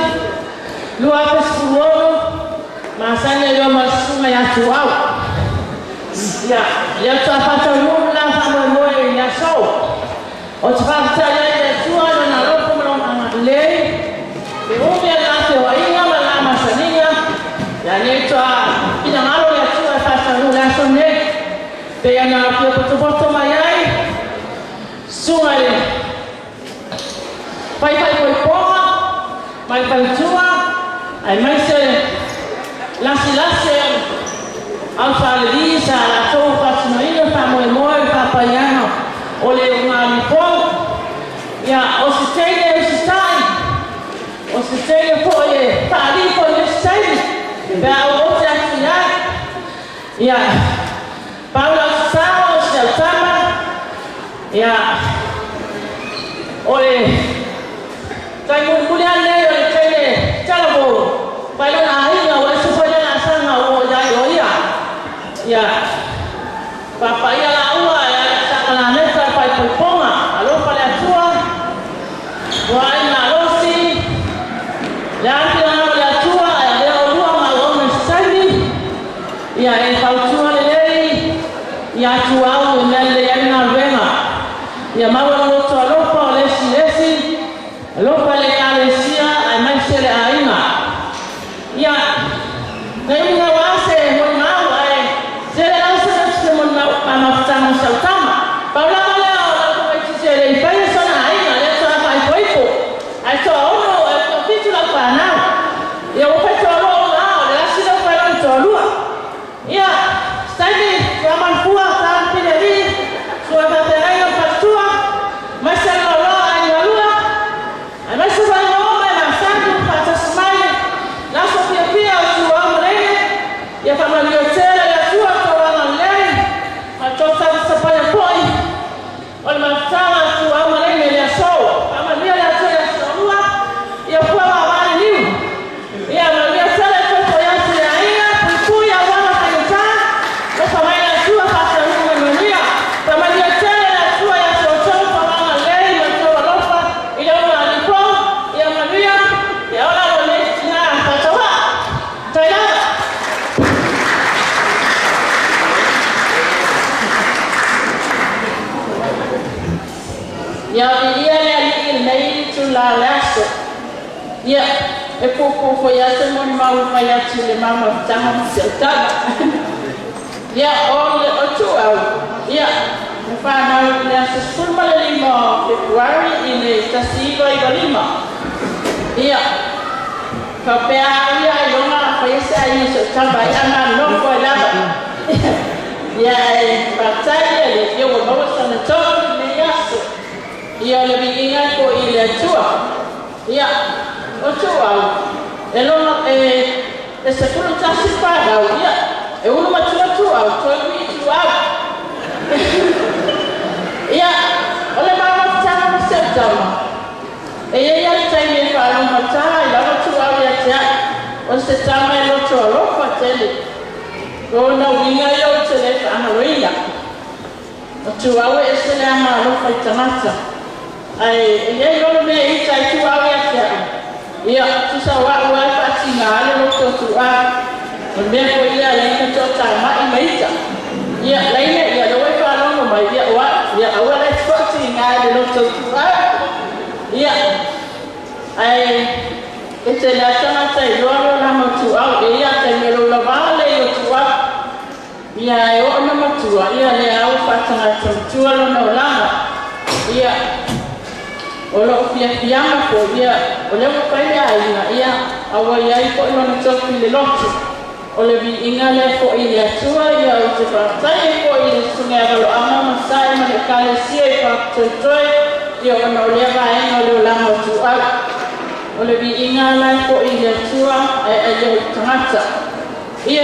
Lua peskuono. Masanya yo masuma ya tuau. Ya tapata yula kama moyo ya show. O tapata ya tuau na ropo mloma lei. Beumia lake wa inga malama saninya. Ya netwa ina malo ya tuau tapata yula sonne. Te ana pia poto mai ai. Sunga le. Pai koi ponga. Mai tua. Ai mai se lasi au fale lisa la tofa no ina pa mo pa pa yana ole una ni pon ya o se tele po ye pa li po ye sai ba o ta ya Paula sao se tama ya ole kai mun le ole tele talabo pa lo na ina o se po na sana o ya ya papa ya la ua ya sakala neta pai ponga alo pale atua wa ina losi ya kila na la tua ya le ua ma ona sani ya e pautua le ya tua o nele ya na rema ya ma wa lo to alo pa lesi alo pale kalesia ai mai sele aina ya nei na wase mo na Tama saltama. Paula wala wala kwa tisere ifanye sana aina leto hapa ipo ipo. Aito ono kitu la pana. Ya upeto roho nao la sida kwa mtolua. Ya stadi kama mkuu sana pile hii. Kwa baterayo patua. Masala roho anyalua. Amesema ngoma na sandu pata smile. Naso pia utuwa mrene. Ya kama liotela ya tuwa kwa lei. Atoka sapanya poi wale mafutana tu ama lele ya sawa ama ndio ya tu ya sawa ya kwa habari ni ya maana sala tu ya aina kuya wana kanisa na kama ina tu hata mmoja kama ndio tena ya tu ya sawa kama lele ya sawa lofa ile alipo ya Maria ya wala wale na katawa tayari ya dia ni nei tu la laso ya e poco ya se mon mau ya chile mama tama selta ya o tu au ya fa na la se sulma le lima Februari ile tasiva ibalima ya ka pe ya ilona fa yesa ni se tamba ya na no ko la ya batalla le yo mo sana to ni yaso ia le binga ko ile tua ia o tua elona e se puro tasi para ia e uno ma tua to mi tua ia ole mama tama ma se tama e ia tai me para ma tama ila ma tua ia tia o se tama e lo tua lo fa tele ko na winga yo tele ana roina o tua e se le ama lo fa tamata ai ye lo me ita tu awe ya ya tu sa wa pa singa le lo to tu a me ko ya le to ta ma i mai ta ya le ya lo pa lo ma ya wa ya awa le to singa le lo to tu a ya ai ete la sama ta lo na mo tu a ya ta me lo la va le yo tu a ya yo na mo tu a ya le a pa ta tu lo no la ya Olo pia ko dia ole ko ya ia awa ya ko no to le lotu ole bi ingale ko ile tua ya o te fa sai ko ile sunga lo ama sai ma le kale sie pa to yo no le va no le la mo tu ole bi ingale ko ile tua yo tangata ia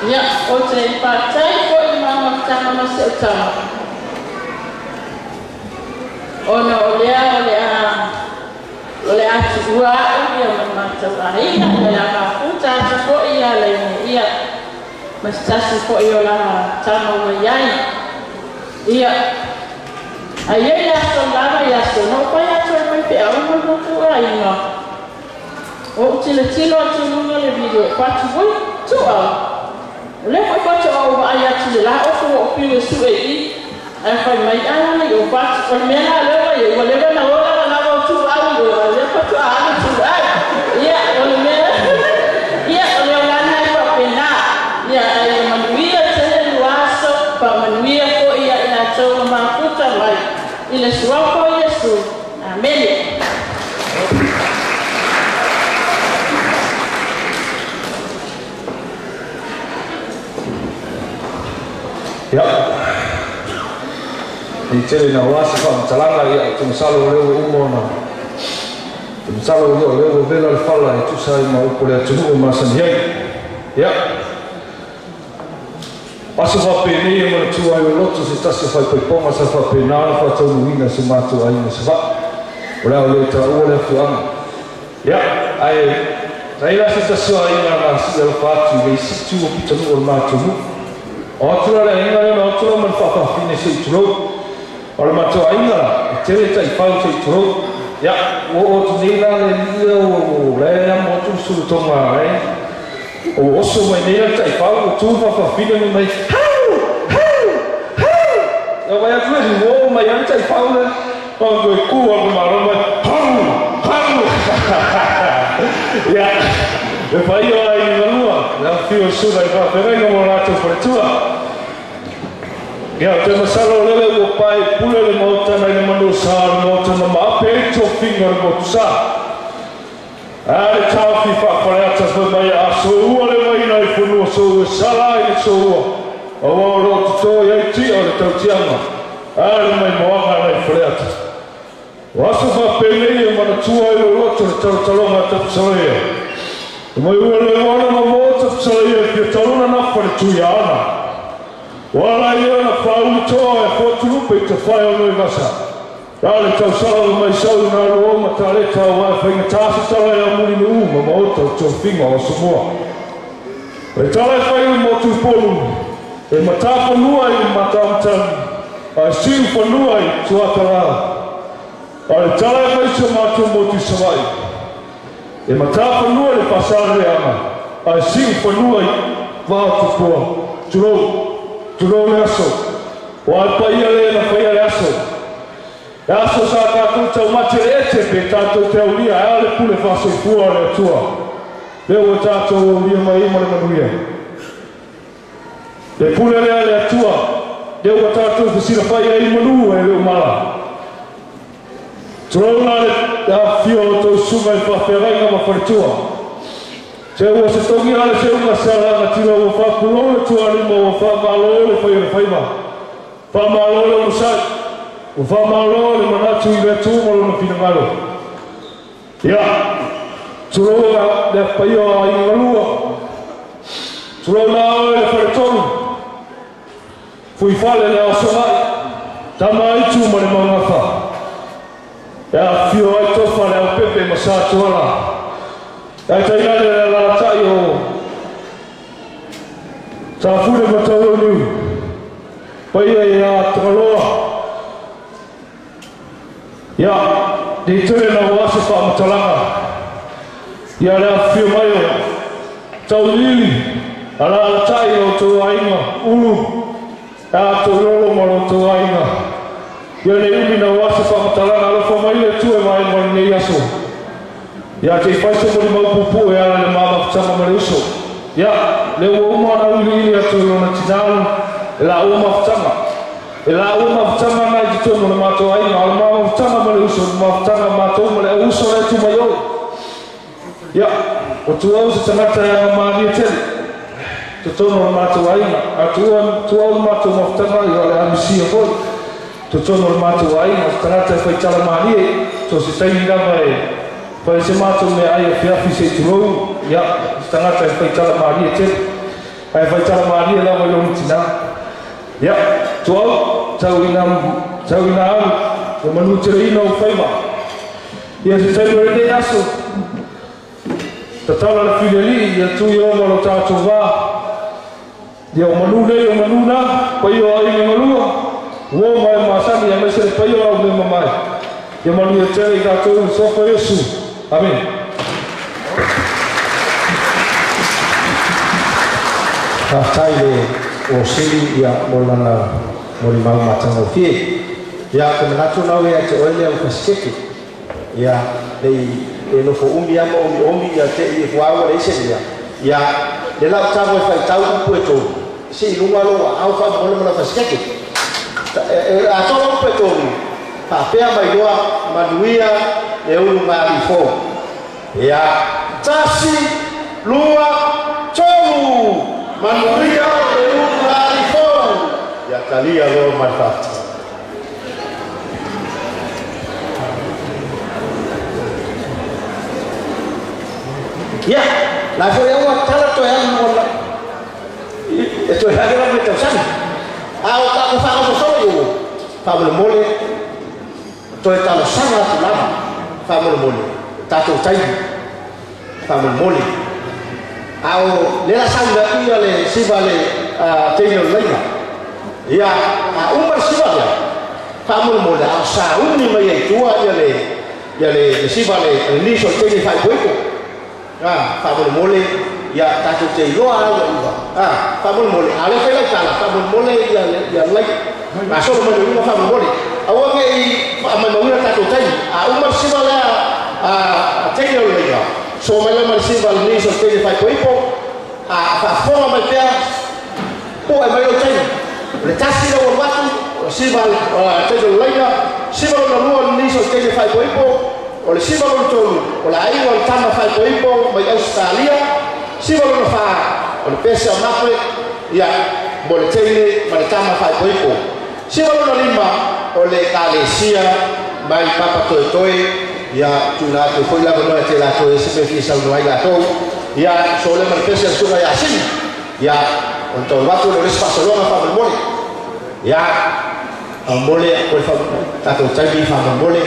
ya o te pa sai ko mama tama ma se tama ona ole a tua ia mama tama ia la ma puta ko ia le ia mas tasi ko ia la tama ma yai ia aye ya so lava ya so no pa ya so mai pe au no tu ai no o tile tu no le video pa tu voi tu le ko tu au ai ya tile la o ko o pi su e ai fa mai ana le o pa ko me na le wa ye le na o na o tu au o le ko tu a tu ai ia o le me ia o le na ko pe na ia ai ma i le suafa o Iesu. Amen. Ya. Di cere na wasi fa talanga ya tu salo leo umona. Tu salo leo vela al falla tu sai ma por ya tu ma san ya. Paso fa pene mo tu ai loto se sta se fa poi ponga sa fa pena fa tu nuina se ma tu ai se fa. Ora le tra ora tu am. Ya, ai sai la sta so ai na si del fatto che si tu più tu ma tu. Otra la inga na otra man fa fa fine se tu. Ora ma tu ai na te tai fa se tu. Ya, o tu ni la le o le mo tu su to ma o oso mai nei tai fa o tu fa fine mai. Ya vai a tu o mai an tai fa le. O go ku o ma ro mai. Ya. E fai ora in lua, la fio su dai fa, per non la per tua. Ya, te masalo lele o pai pule le mota na le manu sa mota na ma pe to finger mo sa. Ai tau fi fa para ta so mai a so u le mai na fu no so sala i so. O ro to ye ti o to tiama. Ai mai mo ha na freta. Wasu fa pe le ma tua i lo to ma ta so ye. Mai ua le wana ma mōta psaia pia tauna na whare tuiana. Wala ia na whau toa e whotulupe i te whai o noi masa. Tāle tau sala mai sau na roa ma tāle tau wai whainga tāsa tala e amuri ni uma ma ota o tō whinga o Samoa. E tāle whainga mo tu polu. E mata whanua i mata amtani. A siu whanua i tuatara. Ale tāle whaisa mātua mo tu savai. E mata whanua le pasare ama. A siu whanua i vātu kua. Turo le aso. O al paia le na paia le aso. E aso sa kātou tau mate le ete pe tātou te aulia. E ale pule whaso i fua le atua. Leo o tātou aulia mai ima le manuia. Le pule le atua. Leo o tātou whasira paia i manu e leo mala. Tro le fio to suma i whawherenga ma wharetua. Se ua se tongi ale se unga sara na tira ua whakulole tua lima ua whamalole whaire whaima. Whamalole usai. Ua whamalole manatu i le tūmalo na pinangalo. Ia. Turoa le paio a ingalua. Turoa na aoe le wharetonu. Fui whale le osomai. Tama i tūma le maunga wha. Ya fio ai tofa le au pepe ma sa tuala. Ya taina le la tai o. Sa fule ma tau niu. Pai e a taloa. Ya, di tere na wasa pa matalanga. Ya le fio mai o. Tau lili. Ala la tai o tu ainga. Ulu. Ya tu lolo mo tu ainga. Ya le umi na wasa pa matalanga alo fa mai le tue mai mai nei aso. Ya te faise mo li maupupu e ala le mama ftama ma le uso. Ya le ua uma na uli ili atu na tinalu e la uma ftama. E la uma ftama nai ki tono na mato aina ala mama ftama ma le uso ma ftama mato ma le uso le tu mai oi. Ya o tu au se tangata e na maani e tele. Te tono na mato aina. A tu au mato ma ftama i ale amisia foi. Tono le mātou ai, o tangata e whai tala mānie, so se taini rama e whai se mātou me ai e whiawhi se turou, ia, se tangata e whai tala mānie te, ai whai tala mānie lawa i onu tina. Ia, tu au, tau ina au, e manu tere ina o whaima. Ia se tainu rene aso, ta tala le whileri, ia tui o malo tātou wā, ia o manu nei o manu nā, pai o ai me malua, wo mai masani ya mese payo au me mamai ya manu ya tere ga to so fa Yesu amen ka taile o sili ya molana moli mau matanga fie ya ko manatu na we ate oile au kaskeki ya dei e no fo umbi ama umbi ya te i fwa le ise ya de la tawo fa tau ku eto si lunga lo au fa mo na kaskeki a tolo petoni whapea mai loa manuia e uru ngāri fō. Ia tasi lua tolu manuia e uru ngāri fō. Ia kalia loa marfata. Ia, la fo ia ua tala toi anu mola. E toi hake la me tau sani. Ao ka ko whaka so yo. Whamole mole. Toi talo sanga atu lama. Whamole mole. Tato taibu. Whamole mole. Ao lela sanga ia le siva le teino leina. Ia umar siva le. Whamole mole. Ao sa uni mai e tua ia le siva le niso teini whai poiko. Whamole mole. Ya tato te loa ala iwa. Whamole mole. Ale whai lai tala. Whamole mole ia lai. Masoro mai ua whamole mole. Awa nge i mai mauna tato tai. Umar siva lea teine o leiga. So mai lama siva le niso teine whai poipo. Whafonga mai pia. Po e mai o tai. Le tasi la o watu. Siva teine o leiga. Siva o na mua niso teine whai poipo. O le siva o tolu. O la aiwa o tama whai poipo mai Australia. Siva o na wha. O le pesa o mape. Ia. Mo le teine ma le tama whai poipo. Siva o na lima. O le kalesia. Mai papa toe toe. Ia tuna te foi lava noa te la toe sipe ki sa unua i la tou. Ia so le ma le pesa o suna ia sini. Ia o tau watu le resi pasalonga whamole mole. Ia mole o le tatou taibi whamole mole.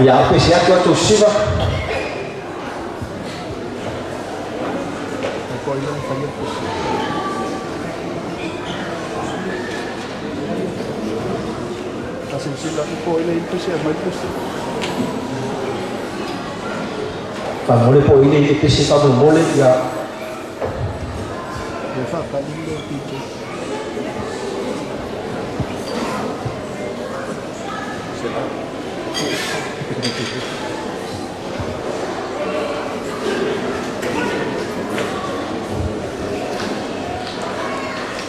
Ya apesi atu atu siva. Whamole po ine i pesi whamole mole ia.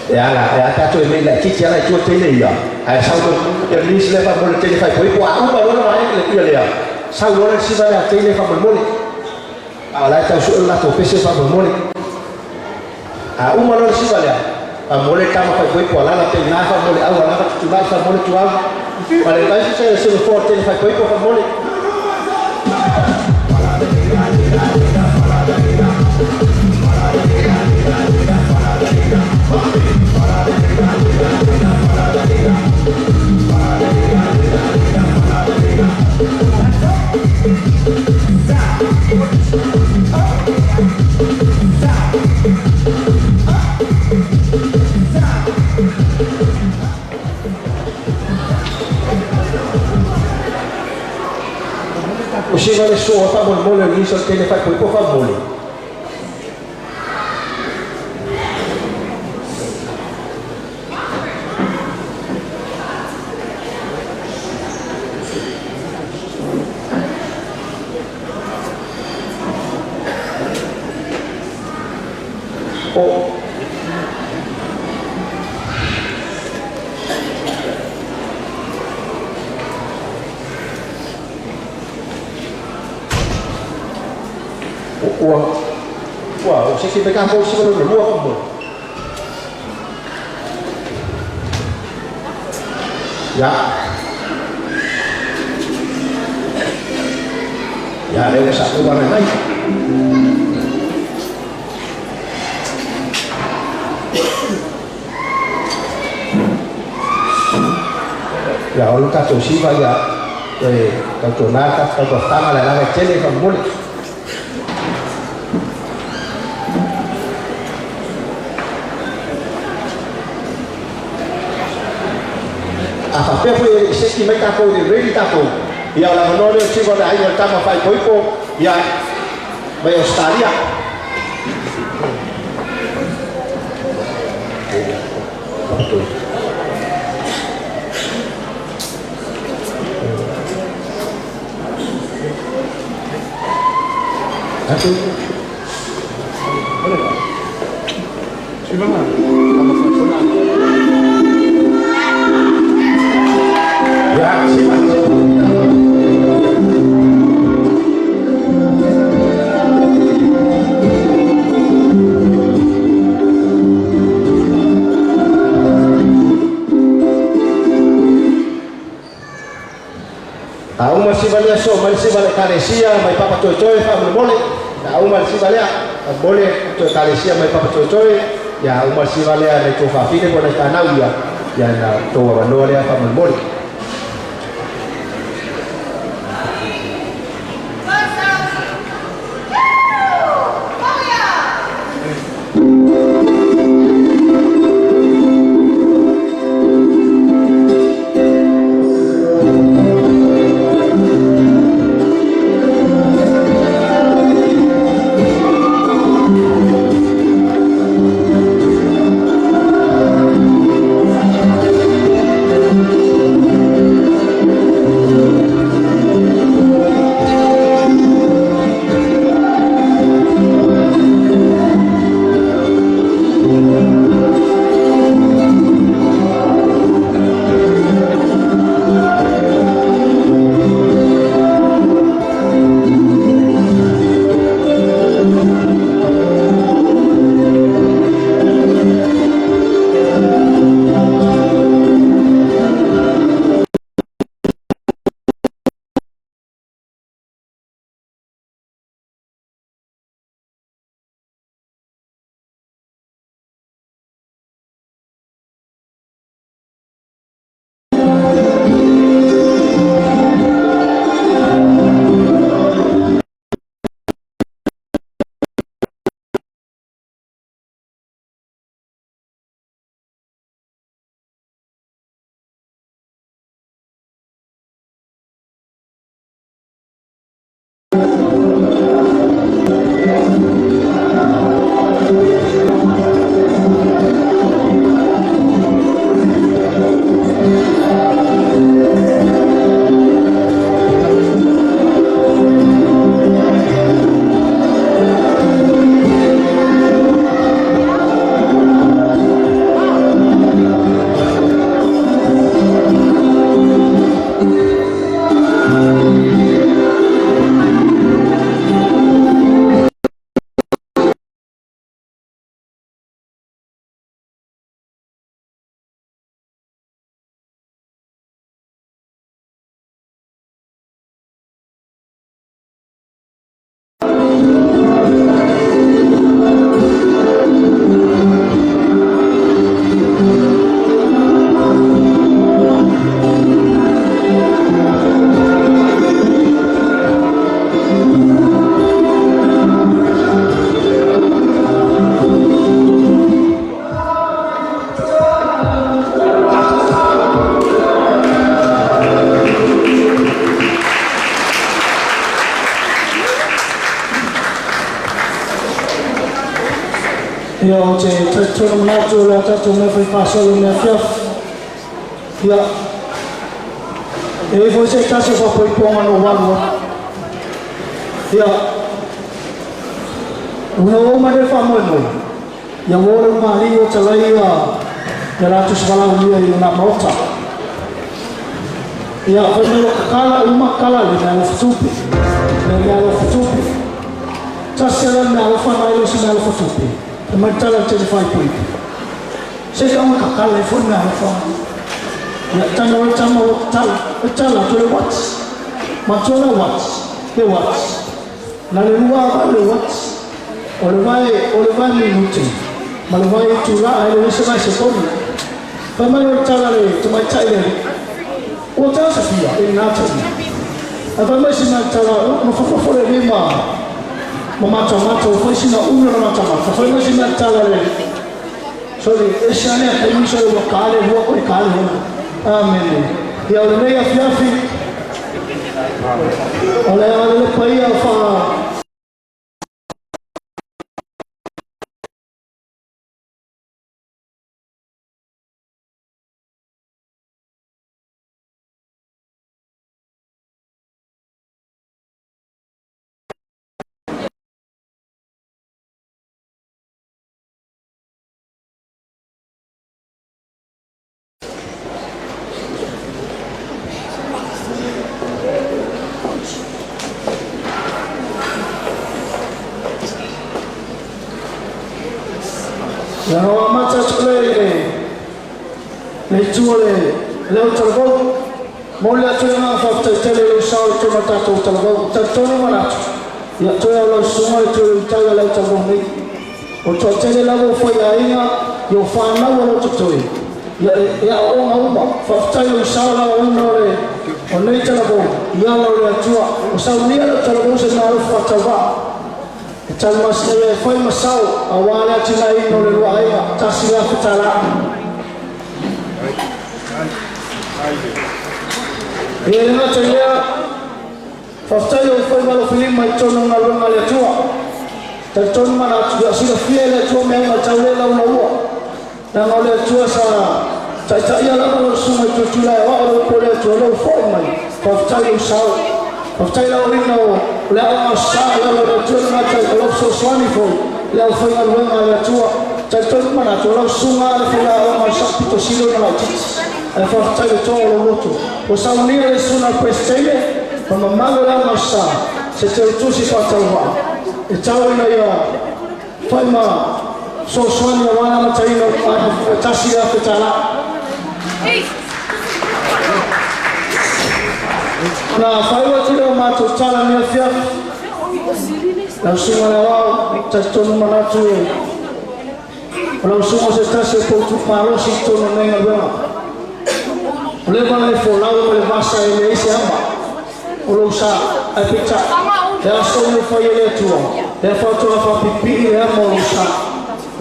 Ya tato ini lah cici lah cuci ni ya. Sau tu yang ni selepas boleh cici fai poi kuah. Umpa orang lain lagi dia dia. Sau orang si mana cici fai boleh. Alai tahu soal lah tu pesi fai boleh. Umpa orang si mana. Boleh kamu fai poi kuah lah tapi nak fai boleh. Awal nak cuba fai boleh cuba. Pada lagi saya suruh for cici fai poi kuah boleh. Uscì vale suo, fa il mole lì, so che ne fai poi può far mole. Wow, sisi pegang kau sih belum luar pun. Ya. Ya, ada satu warna lain. Ya, orang kata siapa ya? Kau nak kau pertama lah nak celi kamu boleh. Apa foi seki mai ka ko de ready ta ko ya la monole ci ko da ai ta ma fai poi ko ya mai Australia Aku boleh tak? Cuba lah. Kamu pernah? Ya, siapa? Tahu masih balik so, masih balik Kalesia, mai papa coy-coy, pak boleh. Tahu masih balik, boleh coy Kalesia, mai papa coy-coy. Ya, masih balik ada coy Fafine boleh tanau ya. Ya, na coy abandon ya, pak boleh. Yo che c'è un altro la c'è un fai passo in fiaf ya e voi se caso fa poi pomano vanno ya uno uomo del famoso yang orang mali o calai ya ratus balang dia yang nak mota ya kalau kala umat kala ni nak futupi Tasyalan na alfa na ilo si alfa tupi. Mantala 25 point. Saya kamu kakal iPhone na alfa. Ya tanah cama cala tu lewat. Macam watch, lewat. Lalu luar lewat. Oleh minuti. Malai cula ayo semai sekali. Pemain cala le cuma cai le. Otak sepia ini nafsu. Apa masih nak cala? Mufafafore lima. Macam-macam, foi sina macam-macam. Foi masih nak cala le. Sorry, esanya kami sorry wakale, wakoi kale. Amen. Ya oleh ya fiafi. Oleh pai alfa. Yang awak macam sekolah ni cuci lewat telefon, mula cuci apa terjadi usah cuma tak tahu telefon, terjadi mana? Ya cuci lalu semua cuci lewat telefon ni, untuk jadi lalu fayainya, yo fana lalu cuci. Ya orang faktai usah lalu orang ni telefon, ya lalu cuci, usah ni lalu telefon senaruh fakta. Calmas ni foi masau awalnya cina ini oleh luaya tasya ketala. Ia nak caya, fakta yang foi malu film macam orang malu tua. Terton mana juga sudah film tua memang macam lalu. Dan oleh tua saya ia lalu semua cuci lah. Orang boleh jual foi mana. Fakta yang sau. Fakta yang lalu Leo sah lalu tuan macam kalau sesuatu pun leo final wing ada tua contoh mana tu lalu sungai final orang sah itu silo nak cik fakta itu orang itu usah ni sungai presiden pemanggal orang sah setiap itu sifat tawa itu ini ya final sesuatu yang mana macam ini tasya kecala Nah, saya tidak mahu cara ni fiat. Langsung awal terjun mana tu? Langsung saya sepuluh malu situ nengai apa? Oleh mana follow oleh bahasa ini siapa? Oleh usah epica. Langsung file tu. Lepas tu apa pipi ya mau usah.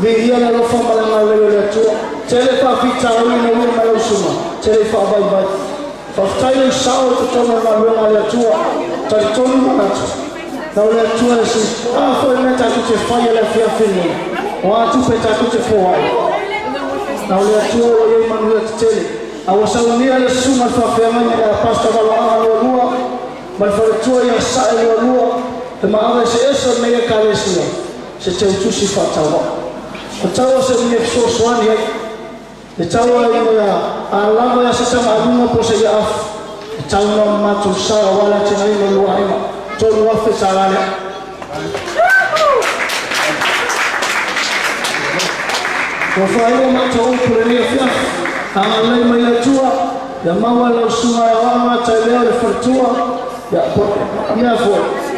Dia lalu formal lalu tu. Celepa pica ini malu semua. Celepa baik-baik. Fakta yang sahaja tertolong malu ada tua, tertolong mana tu? Kalau ada tua si, apa yang tak tu cepaya lepas film, waktu peta tu cepaya. Kalau ada tua yang malu terceli, awasal ni ada semua fakta yang ada pasta kalau orang luar, malfar tua yang sah luar, tema ada seesor mereka kalesnya, sejauh tu sifat tawa. Tawa sebenarnya sesuatu yang Cawa ini ya, alam yang sesama agama posya af. Cawa macam sah wala cina ini luar ini, cawa wafi salahnya. Wafi ini macam ukuran fiaf. Amalai maya cua, yang mawal sungai awam macam leo lefertua, ya for.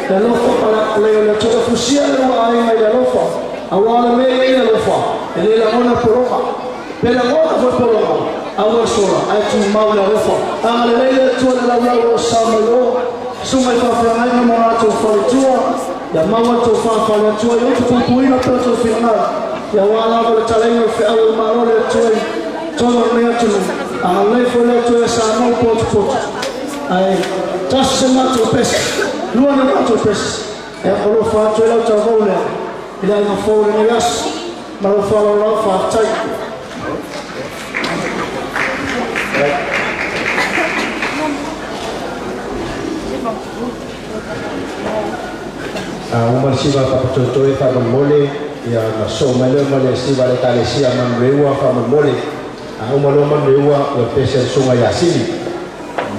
Kalau para leo cua fusia luar ini ya lofa. Awal maya ini lofa. Ini lamona peroma. Pela moda foi pelo awal sura atu maula refa amale leila tu la la samalo suma fa fa na mo atu fa tua ya mawa tu fa fa la tua yo tu puina tu final ya wala ko chalaino fi awal marole tu tono me atu amale fo la tu sa no pot ai tasma tu pes luana na tu pes ya ko fa tu la tu vola ila no fo ne gas malo fa la fa chai Umar siwa papacocoy pa mole ia na so mai le male si vale kalesia man reua fa mole a uma lo man reua o pese sunga ya sili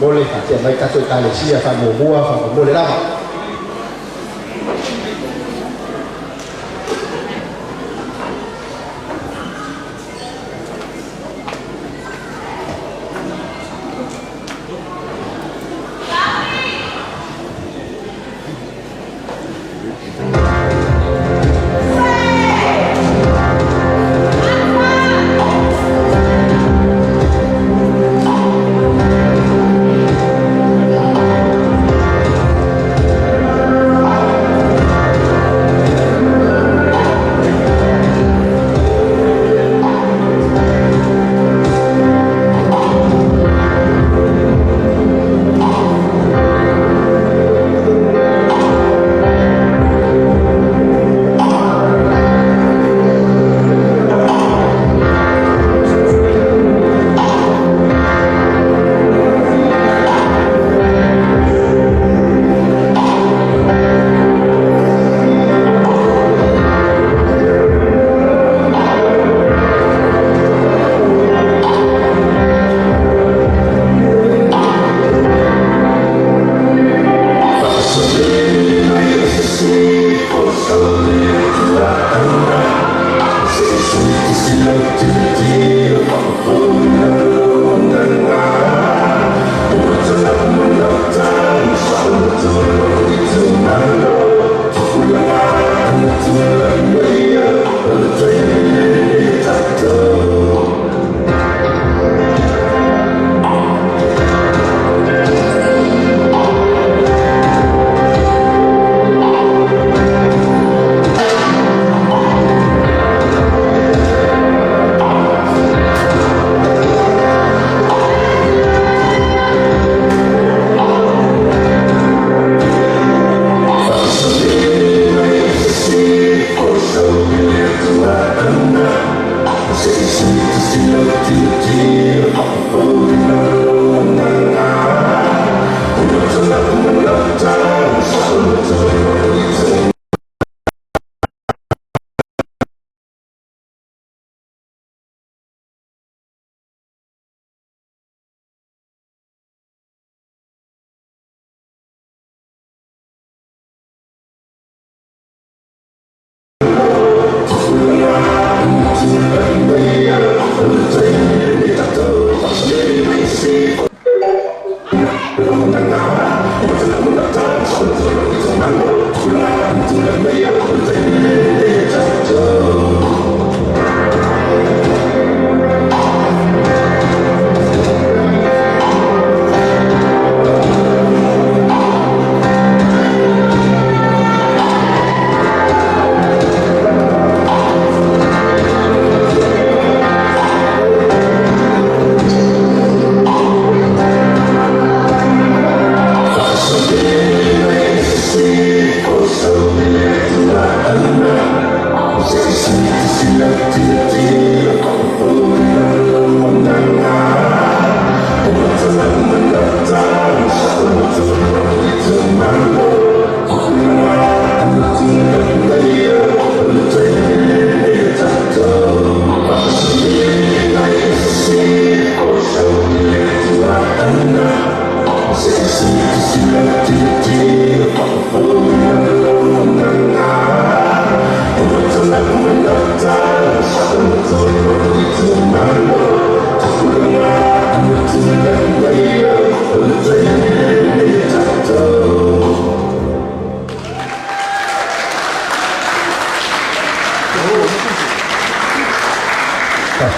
mole ka te mai tato kalesia fa moa fa mole lava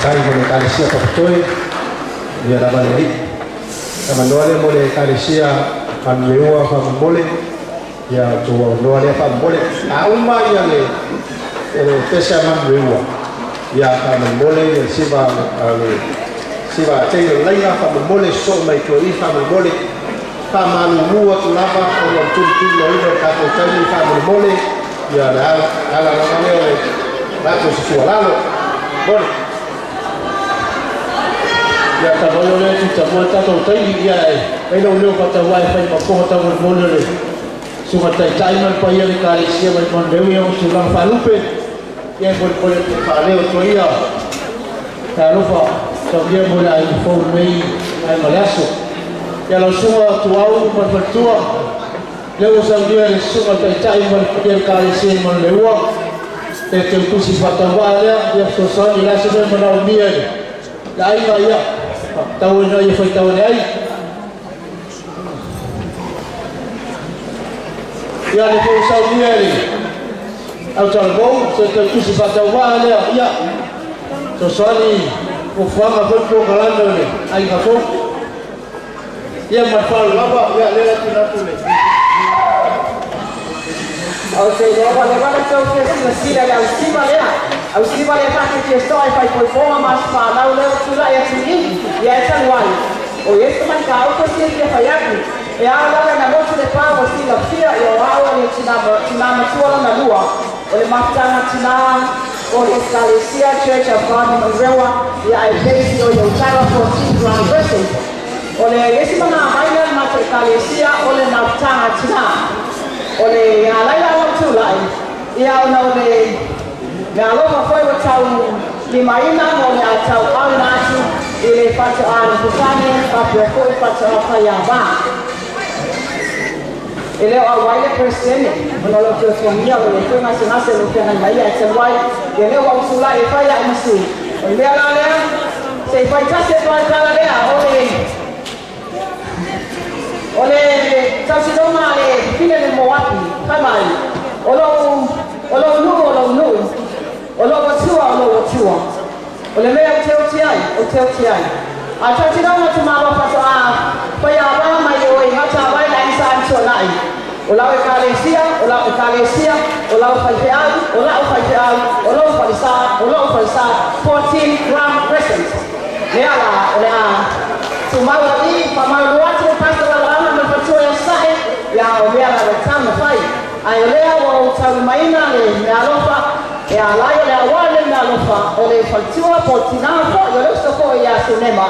Sai con Kalesia Papatoi, dia la Valeri. Manuale mole Kalesia Manleua Famole, ya tua Manuale Famole. Auma ya le pesa Manleua. Ya Famole siva siva tei leia Famole so mai toi Famole. Famalu tu lava o tu lo ka to tei Famole. Ya la mane la to sualalo. Bon. Ya taboyo le tu taboy tato tai ya ai no leo pa tawai pa pa ko ta mo le suma tai tai man pa ya Kalesia man mon deu yo sulang falupe ia boleh whaaleo to ia ta rufa tau ia boleh ai fau mei ai maleaso ia lau sunga tuau malfatua leo sang dia le sunga tai malfatua kalesi maleua te kusi patawaa ia sosani la sebe manau mia la ai va ia tau no ia foi tau ai ia le fau sau mia au talbou se te kusi patawaa ia sosani o fama foi po kalanda le ai ka fo ia mafal lava ia le la tinatule o se leva levanta teu que se sira da cima le faz que estou aí foi bom mas fala o leo tula e assim e essa luai o este man cao que se que foi aqui e a lá na noite de pau assim na fia e o ao e tina tua na lua o le matana tina o Escalesia Church of God in Rewa e a igreja o Utara 14th anniversary o le esse man a baila Escalesia o le matana tina ole ala ala tulai ia ona ole ngalo ma foi o tau limaina mo le tau ala atu ile fata ana kusane pa ko fata pa ya ba ile o wai presene ona lo que sonia o le tema se nace lo que na maia se wai ile o tulai fa ya musu ole ala le se fai tase pa ala le ole tasidoma le fine le moapi kamai olo nu tua ole me o teo tiai a tasidoma tumalo pato a pai aba mai oi hata vai la isa antonai ola o kalesia ola o falsa 14 gram present le ala ole a tumalo ni pamalo watu pato ya olea la tama fai ai olea wa taumaina le alofa e alaio le awale le alofa ole faltua portinafo yo le stoko ya cinema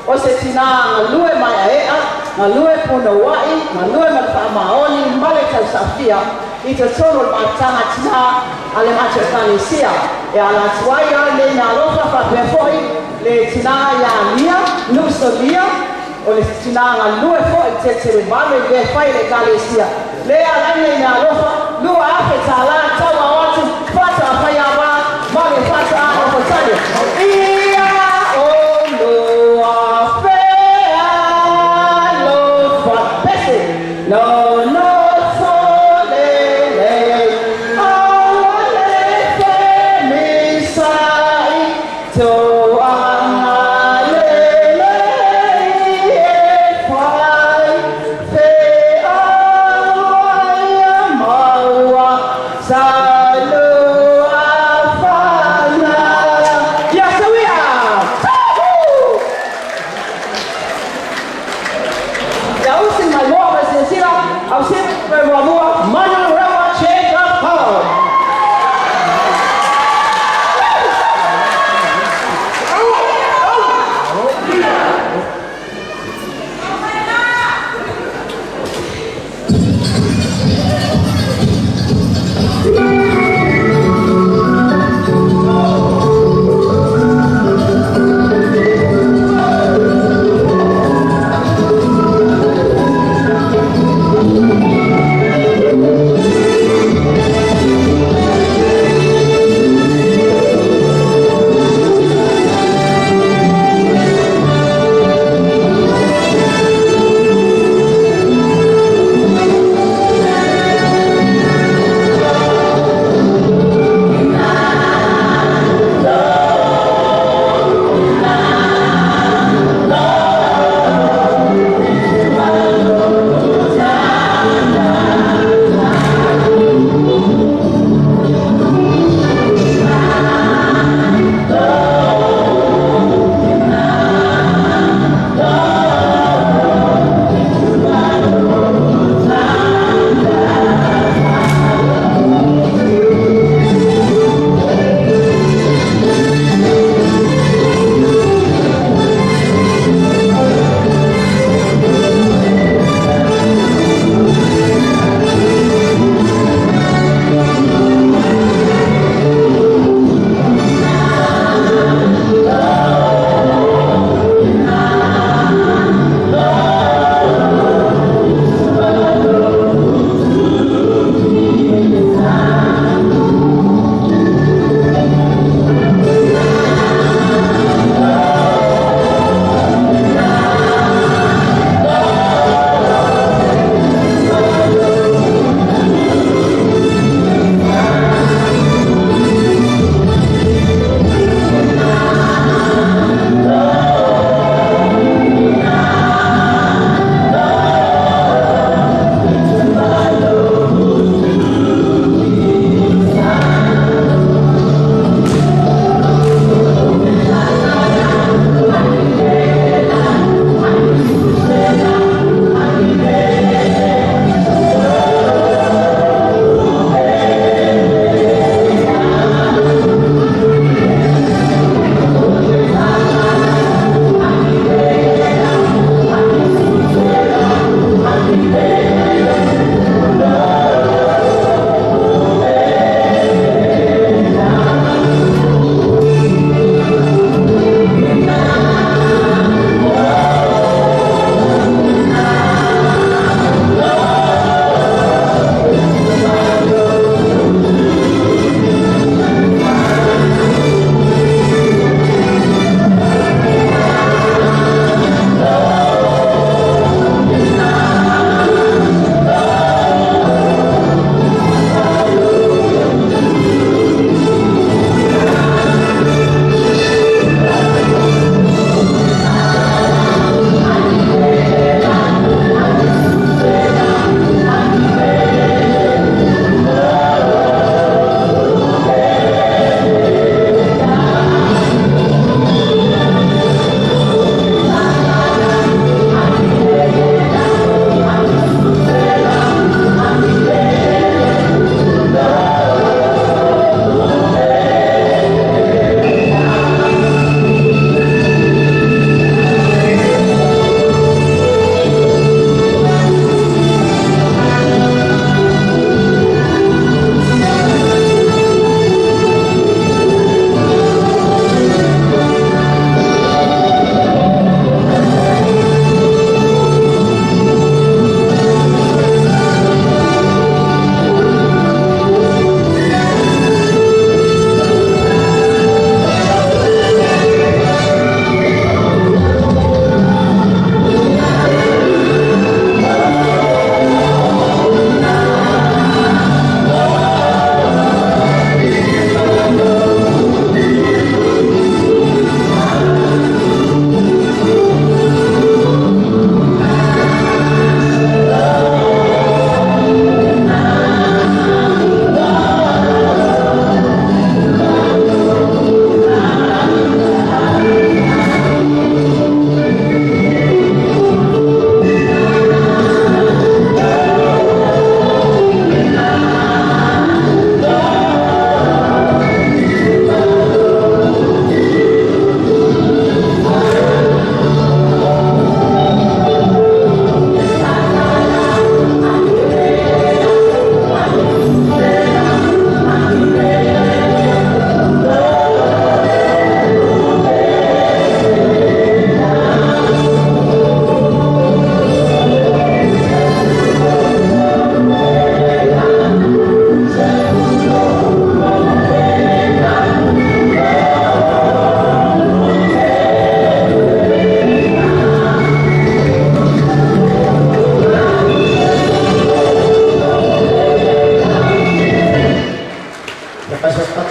o se tina lue mai ea na lue pono wai na lue ma maoni male tau safia i te tono matanga tina ale macho kalesia e ala tuaia le alofa fa pefoi le tina ya lia nusolia o le tinanga lue fo i te tere mame le fai le kalesia le alane na lofa lua afe tala tawa watu fata fayaba mame fata o fotane ia o lua fea lofa pese no fole le fe misai to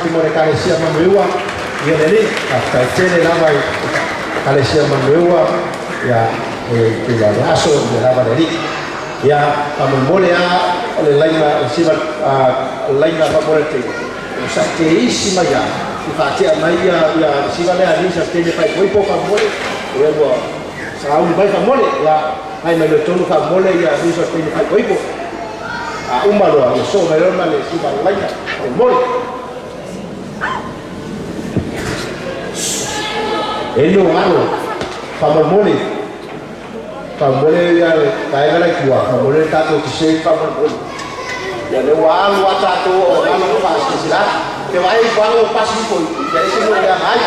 ki mo le kalesia manuewa ia le ni ka tele lava kalesia manuewa ya ki la aso le lava le ni ya pamole a le laina siva laina papore te sa te isi maya ki fa te mai ya siva le ani sa te pai koi po pamole e wa sa un bai pamole ya ai mai le tonu pamole ya ni sa te pai koi po a umalo a so mai rona le siva laina mole eno malo pamole pamole ya kaya la kuwa pamole tato kisei pamole ya le wa tato o ano pa sila ke vai kwalo pasi ko ya ese no ya mai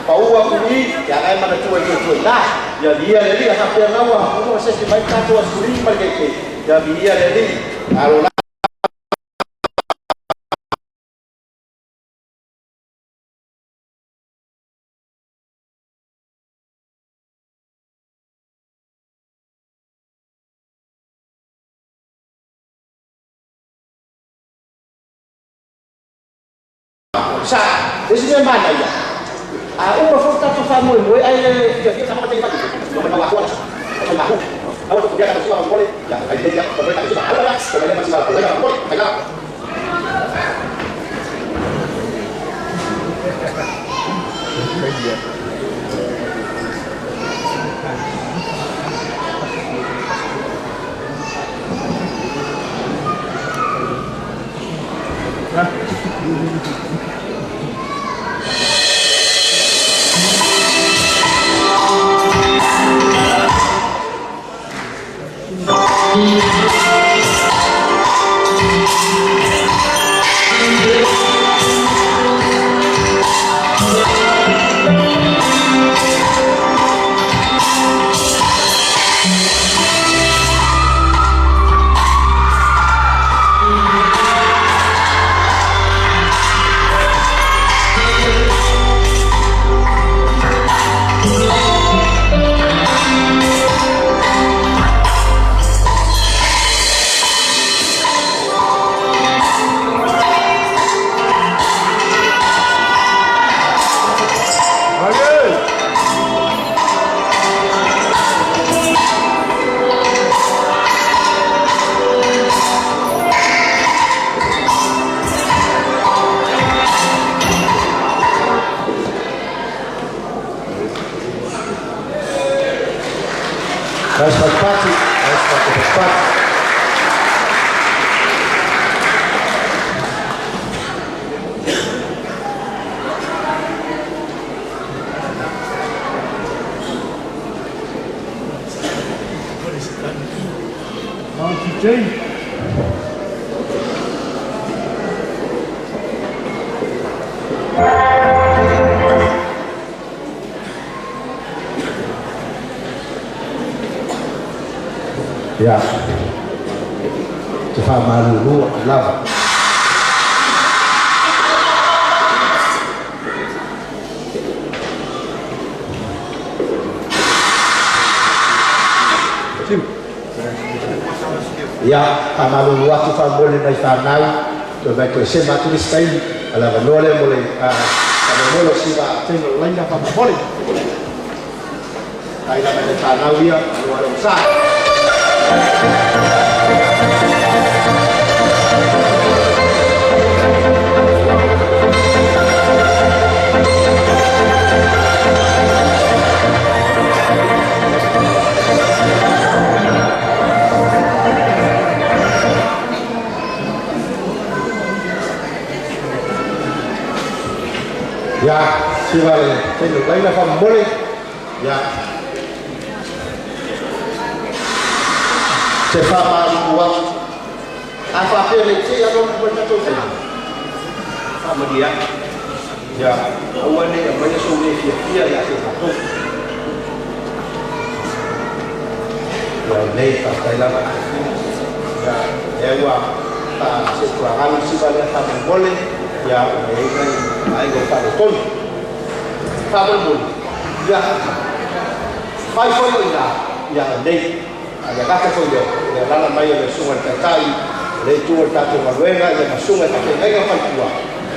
pa uwa kuni ya ai mana tuwa da ya dia le dia hape lawa ko se ke mai tato asuri marke ya dia le di alo sa ese ni mana ya uma foto tu fa muy ai que kita mau tengok tu kita bawa kuat sama aku aku dia kata semua boleh ya ai dia boleh tak semua ada boleh masih ada boleh ayo ya cepat malu lava ya amalu waktu famole na ifanau to vai crescer maturis kai ala vanole mole ala mole siva tengo laina famole ai la na ifanau ya lo sa ya si vale tengo laina famole ya se fa buat apa pelece ya dong bercatur sana sama dia ya awan ni banyak sumber dia ya satu ya ini pasal lama ya ewa tak sekurangan si vale famole ya ini ai go para ton famole ya fai foi ya dei ada kata kau dia dalam bayar sungai terkai, lepas tu kita tu maluenga, dia sungai terkai, mereka kan tua.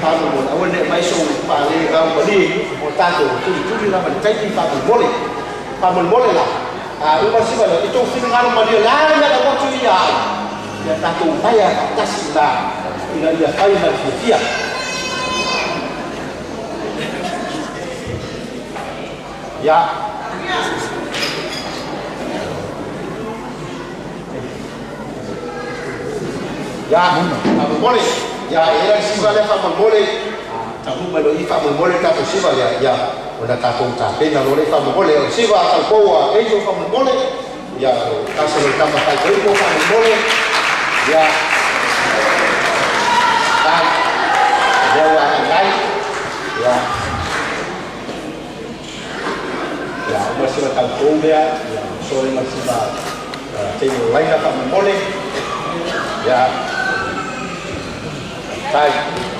Pano mo na wala mai so pa le ga mo ni mo tato tu la man kai pa mo mole la uma siba la itu fin ngaro ma dia la na ko tu ya tato paya tasila ila dia kai ma fia ya boleh ya era siba le fa boleh tabu malo i fa boleh ta siba ya udah takung tapi na boleh fa boleh siba al kowa ejo fa boleh ya kasih tambah kai ko fa boleh ya kan ya kai ya masih bakal ya sore masih bakal lain apa boleh ya baik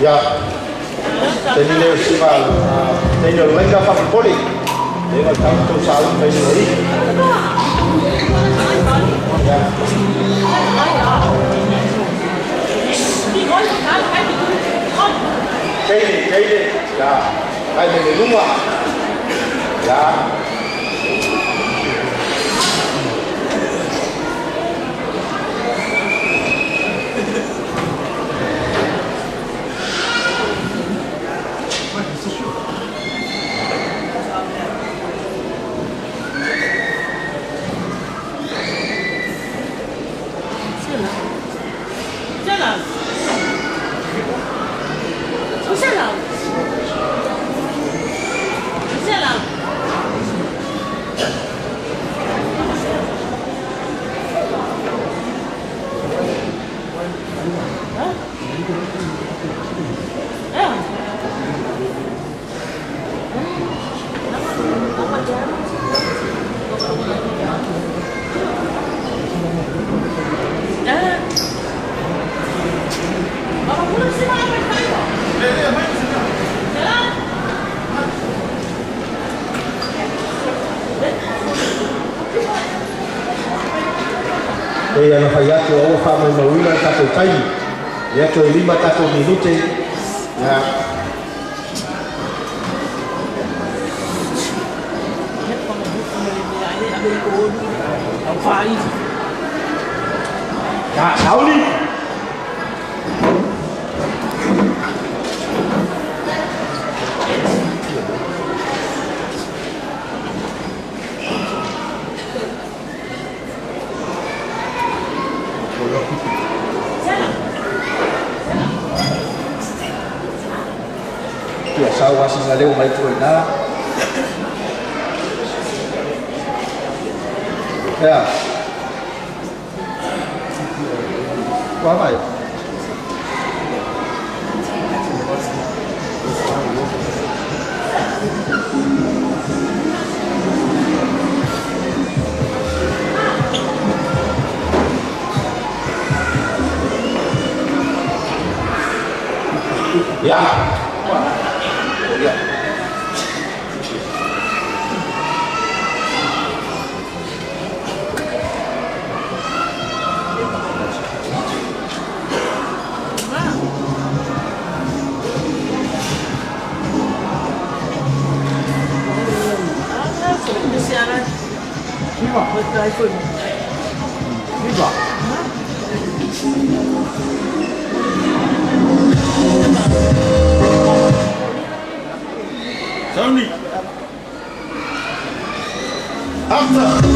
Ya. Jadi le siva teni o lenga fa poli. Le va tanto salu pe ni. Ya. Kaide. Ya. Ai le rumah. Ya. Ana fai atu o fa mai mawina tato tai ya to 5 tato minute ya ya Sauli sau asing leo mai tuina ya quá vậy ya Tony. After.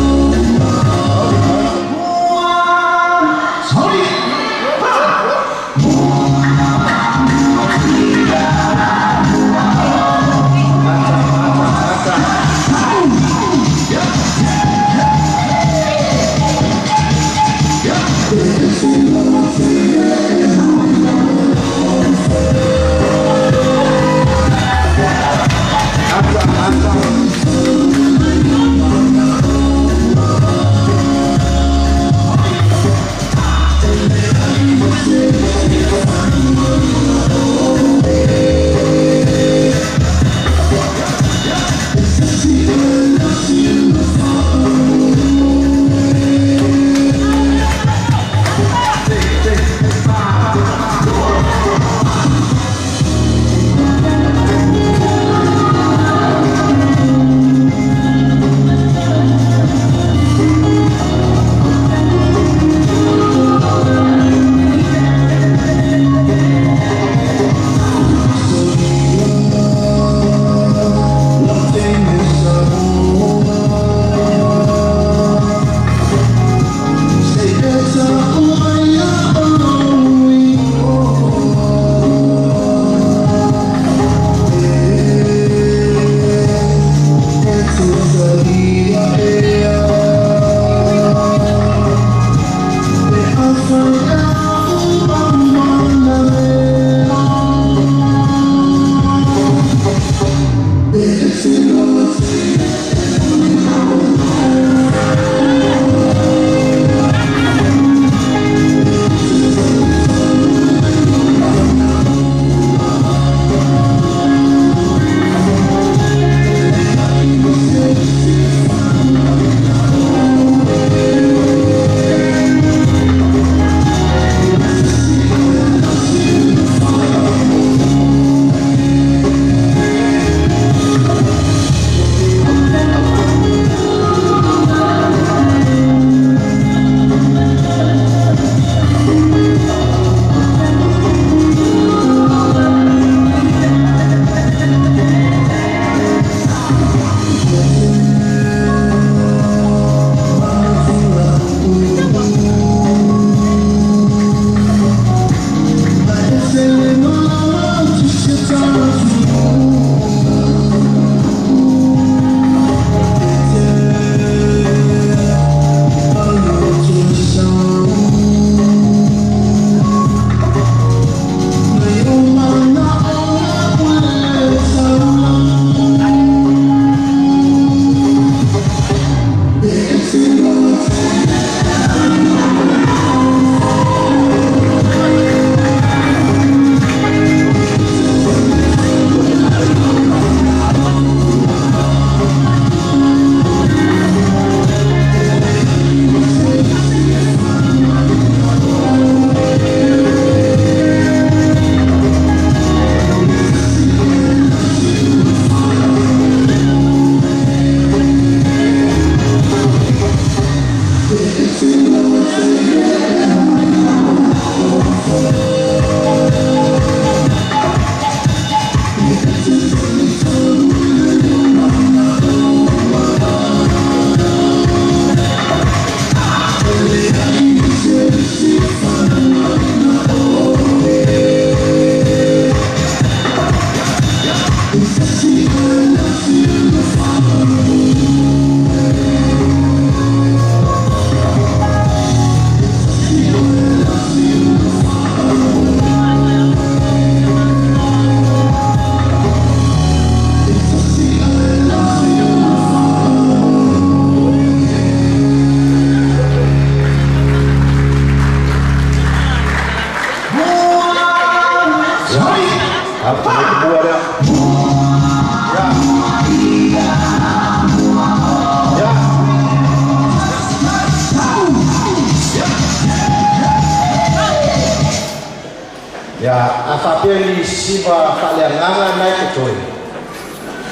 Afapeli siva faleanganga nai kutoi.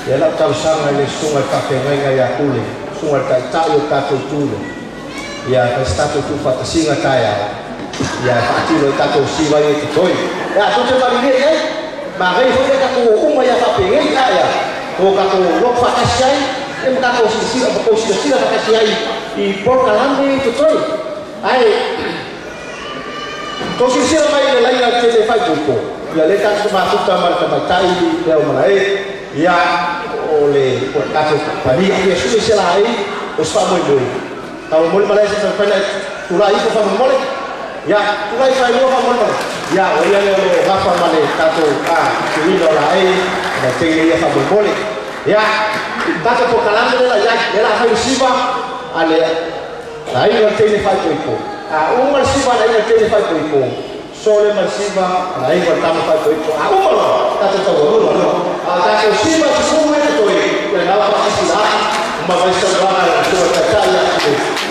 Yala tausanga le sunga kafenga ya kule. Sunga tayo tato tule. Ya kastato tu fatasinga kaya. Ya fatilo tato siva ye kutoi. Ya tote bali ye. Magai hoje kako uma ya fapenga kaya. Ko kako lok fatasiai. Em kako sisira kako sisira fatasiai. I por kalambe kutoi. Ai Tosi sila mai le laina tele fai buko. Ya le tak masuk kamar kamatai ya malai. Ya oleh kaso padi ya sudah selai usah moi. Kalau moi malai sampai turai ko fa moi. Ya turai fai mo fa moi. Ya oya le rafa malai kaso ini dolai na tele ya fa moi. Ya kaso ko kalambe la ya la fai siba ale ai na tele fai buko. Umar siva na ina tele fai ko sole marsiva na ina tama fai ko umar kata tawo no kata siva sumu ina to na pa sila umar sa bana to kata ya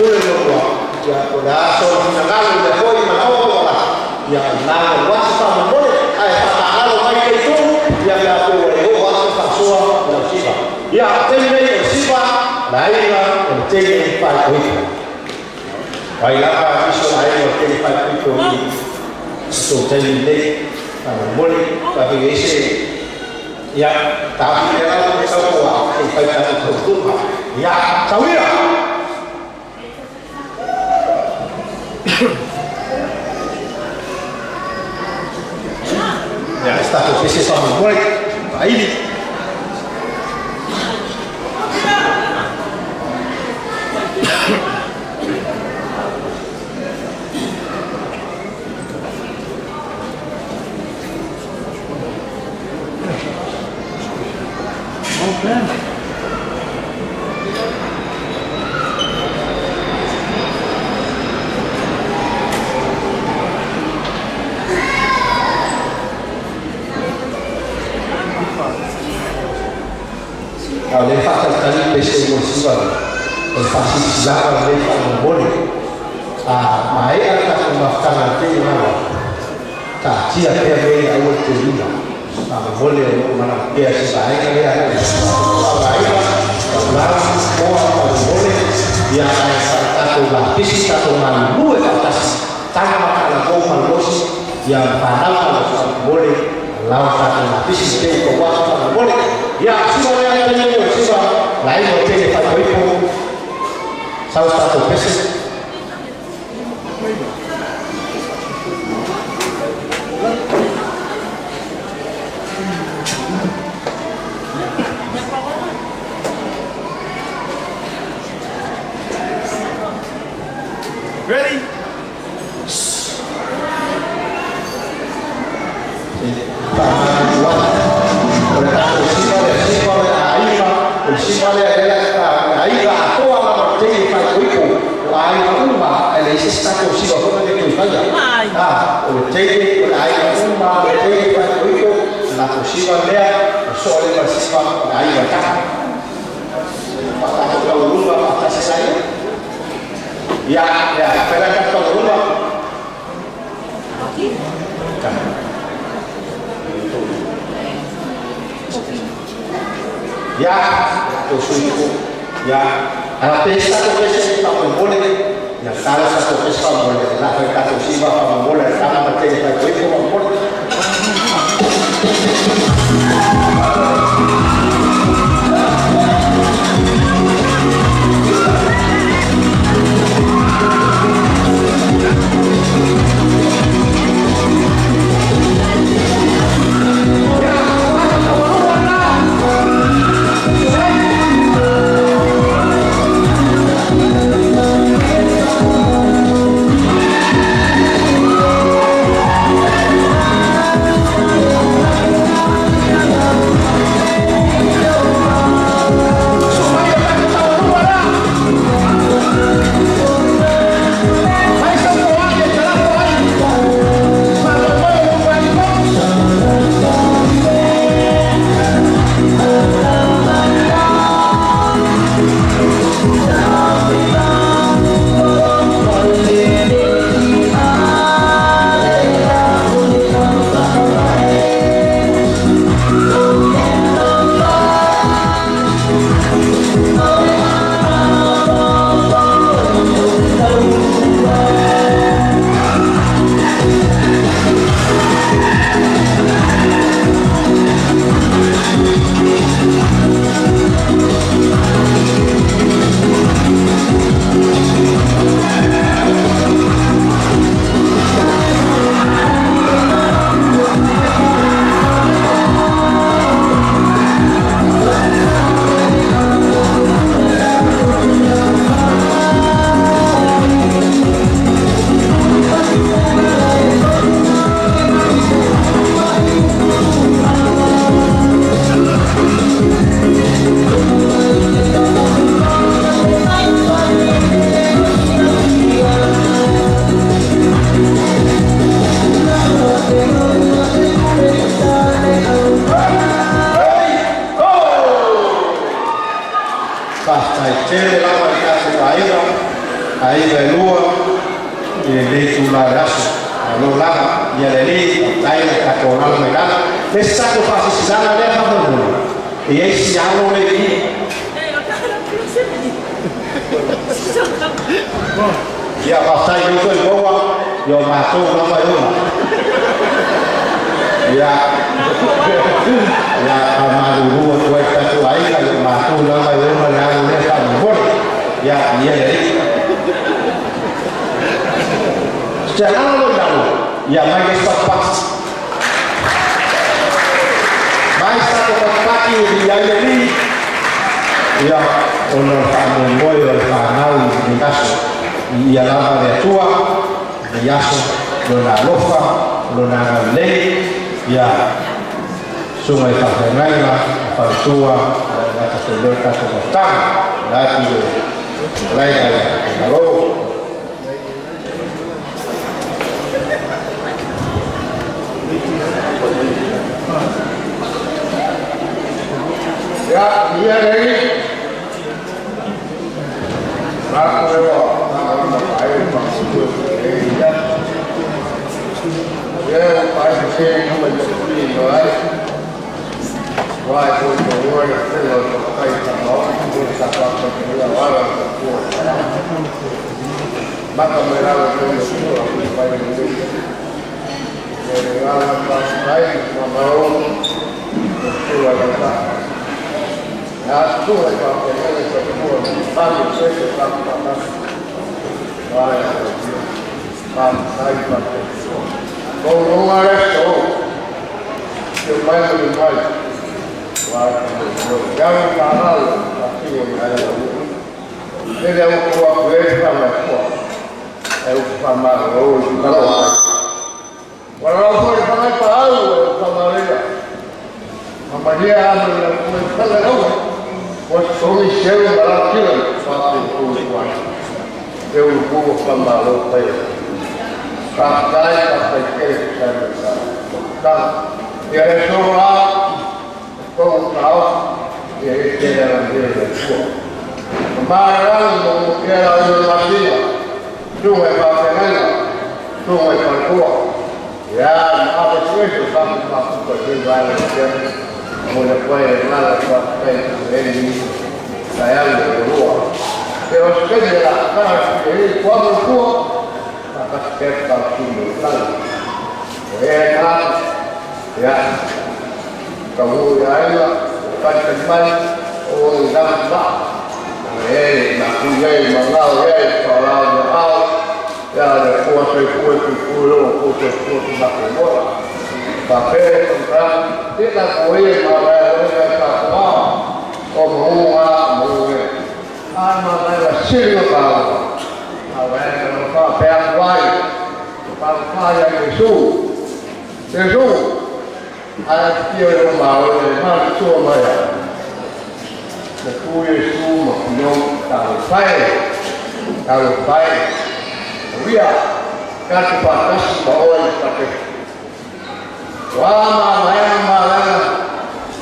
kule no ya kuna so na ngalo ya koi na ko ya na wasa mo ai pa ngalo mai ke tu ya ya ko wasa pa so na siva ya tele siva na ina tele fai ko Baiklah, isu lain yang kita pakai itu sudah jadi boleh bagi isi ya tapi kalau kita buat kita pakai itu ya tahu ya ya status isi sama boleh ini Kalau lepas kali pesi musibah, lepas siapa lepas boleh, mai akan memaafkan nanti mana, tak siapa yang boleh awal terima, boleh mana dia sebaik kali ada, baik, lalu orang boleh dia satu lapis satu malu atas tangan makanan kau malu yang padahal boleh. Lawan satu lapis itu kekuatan boleh. Ya, sudah yang tanya sudah. Lain hotel Pak Boyko. Salah satu pesan. Ready? Ya, pegang kalau rumah. Ya, itu ya. Pesta tu pesta tak boleh. Ya, kalau satu pesta boleh. Nak kata siapa tak boleh. Kalau macam itu tak boleh. pastai tele lava i kasi aiga lua i le tula rasu lo lava ia le li tai na katonala mai lana le sako pasisilana le fafamu e ai siano le i ia pastai yo ko boa yo mato na mai una ia amaru tua tu aiga yo mato na mai una la le fafamu ia ia le jangan lo lalu ya mai sepak mai satu pagi di ini ya honor kamu moyo kanau di kasu ya lama de tua de yaso lo na lofa lo na le ya sungai Kapenanga Partua na kasulor kasu kota lagi lain kalau ya dia dari aku lewat air masuk ya ya pasal saya menjadi orang wah itu orang yang terlalu kaya kalau kita tak perlu orang maka mereka perlu semua supaya menjadi orang pasal mau bersuara Aku lepas ini semua bagi saya lakukan baik, baik baik. Kalau ada itu, supaya lebih baik. Jangan kanal tapi yang ada. Jadi aku buat berita macam aku sama orang kalau walaupun sangat tahu sama dia, apa dia melakukan apa? Somi cheio daquilo, fato o igual. Eu vou falar o pai. Captai para que serve tá. E aí só lá com o carro e ele quer ver sua. Mas não quer a vida. Tu é para pegar, tu é para tua. Já a pessoa que sabe para que vai ter mulher foi nada para ele saya luar. Pero sekarang kalau ini kuat kuat, maka kita tunjukkan. Ya, kamu ya, bukan teman, orang nampak. Aku ni mengal kalau ya ada kuasa pulau nak bola. Tapi tentang tidak boleh malah tak mau. Malah sih kalau kalau pergi kalau yang itu ada dia mau mana cuma ya aku itu mau kalau baik dia kasih batas bawa pakai wah malah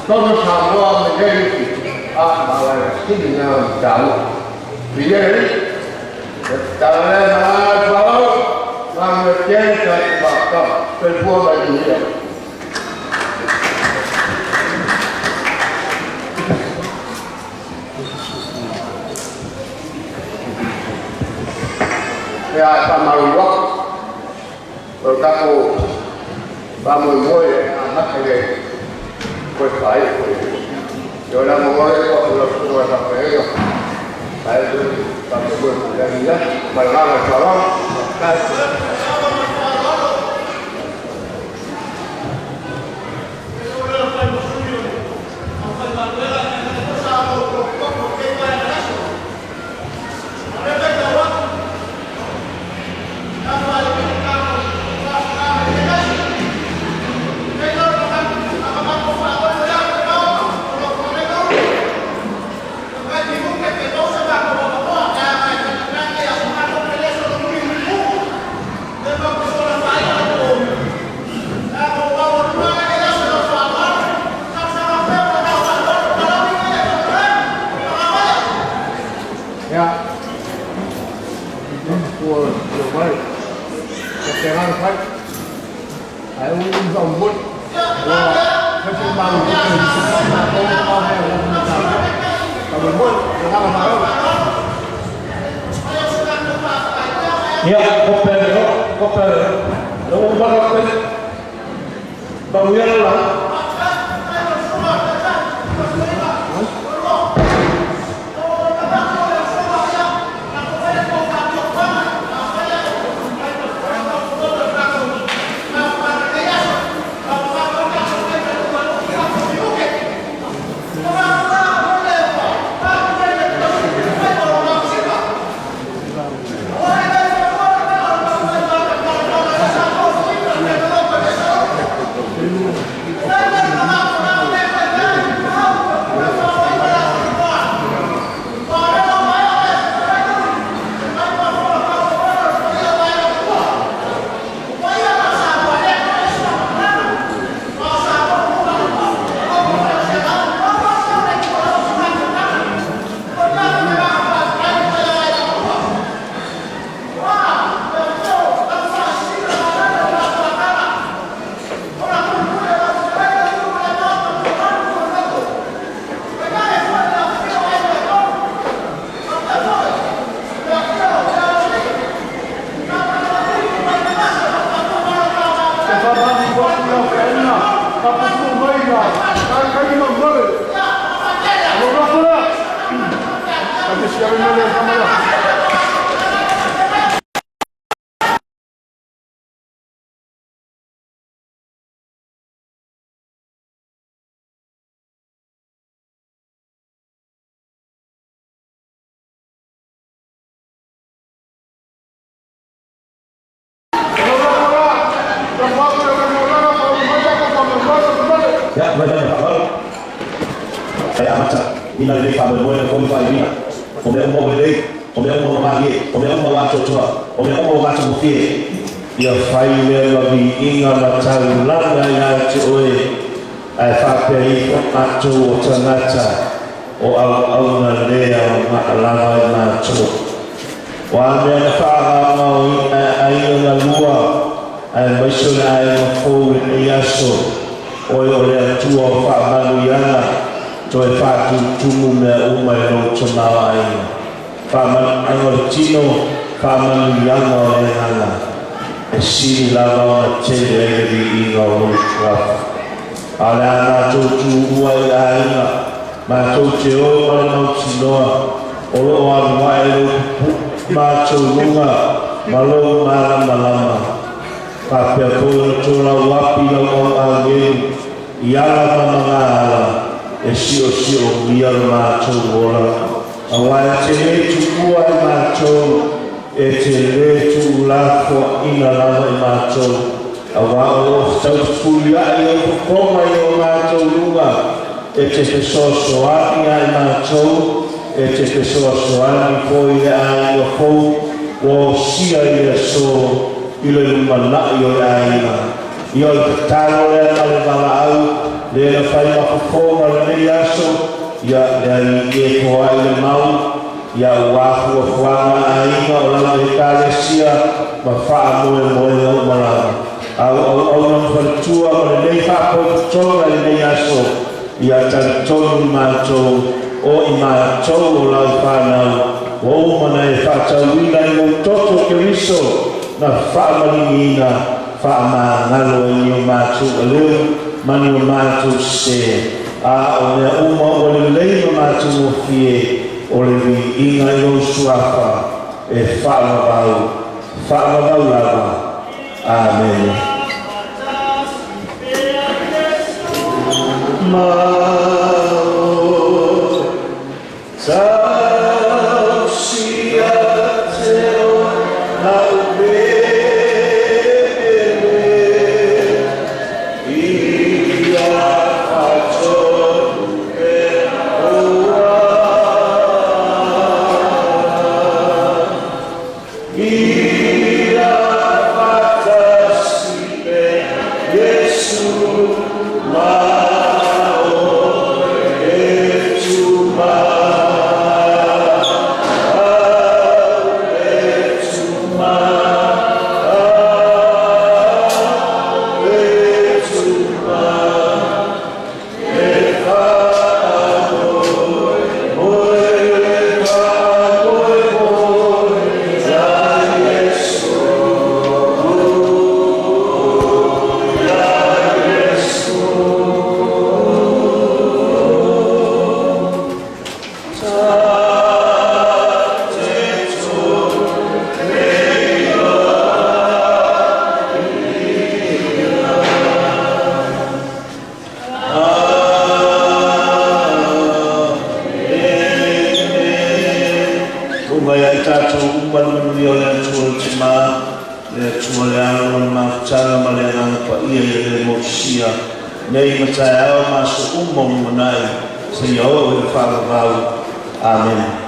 todos semua menjadi malah sini yang jauh dia kalau malah jauh mengerjakan bakal perbuatan dia ya sama luak berkaku bangun mulai anak ini berbaik Jodoh mengoleh kok belum semua sampai itu. Saya itu sampai berbulan ya, malam salam. Ya, kopere. Lalu bakal bangunan lah. Ya, baca saya baca. Ina le fa bo le ko fa ina. O me mo le, o me mo ma ye, o me mo wa cho cho, o me mo wa cho fie. Ya fa ile la vi inga la ta la ya cho e. Ai fa pe i ko ma cho o tangata. O au na le ma la ma cho. Wa me na fa ma ai na lua. Ai mai so na ai fo ni aso. Oi ole tua fa manuiana toi fa tu me uma no chama ai fa man ai chino fa manuiana ole hala e si lava chere di no tra ala na tu uai ai ma tu che o ma no chino o wa mai ma chu lunga malo malama pa pe ko chola wapi lo age iala mamangala e sio mia ma chola awa te tu kuai ma cho e te tu la ko ina la ma cho awa o tau fulia e ko ma yo ma cho lunga e te so ai ma cho e te so ai ko ia o ko o sia ia so ilo mana yo aina yo talo le ala au le la fai ma ko le yaso ya le ko ai mau ya wa ko wa aina o la itale sia ma fa mo mala au no fatua le fa ko to le yaso ya tan to ma to o ima to la fa na o mana e fa tawina no toto ke riso na whaamalingina whaamangalo i o mātu a leo mani o mātu se a o mea uma o le leima mātu o fie o le vi inga i o suafa e whaamavau lava. Amen. Nei matayao masu umong manay sa iyo, Father Amen.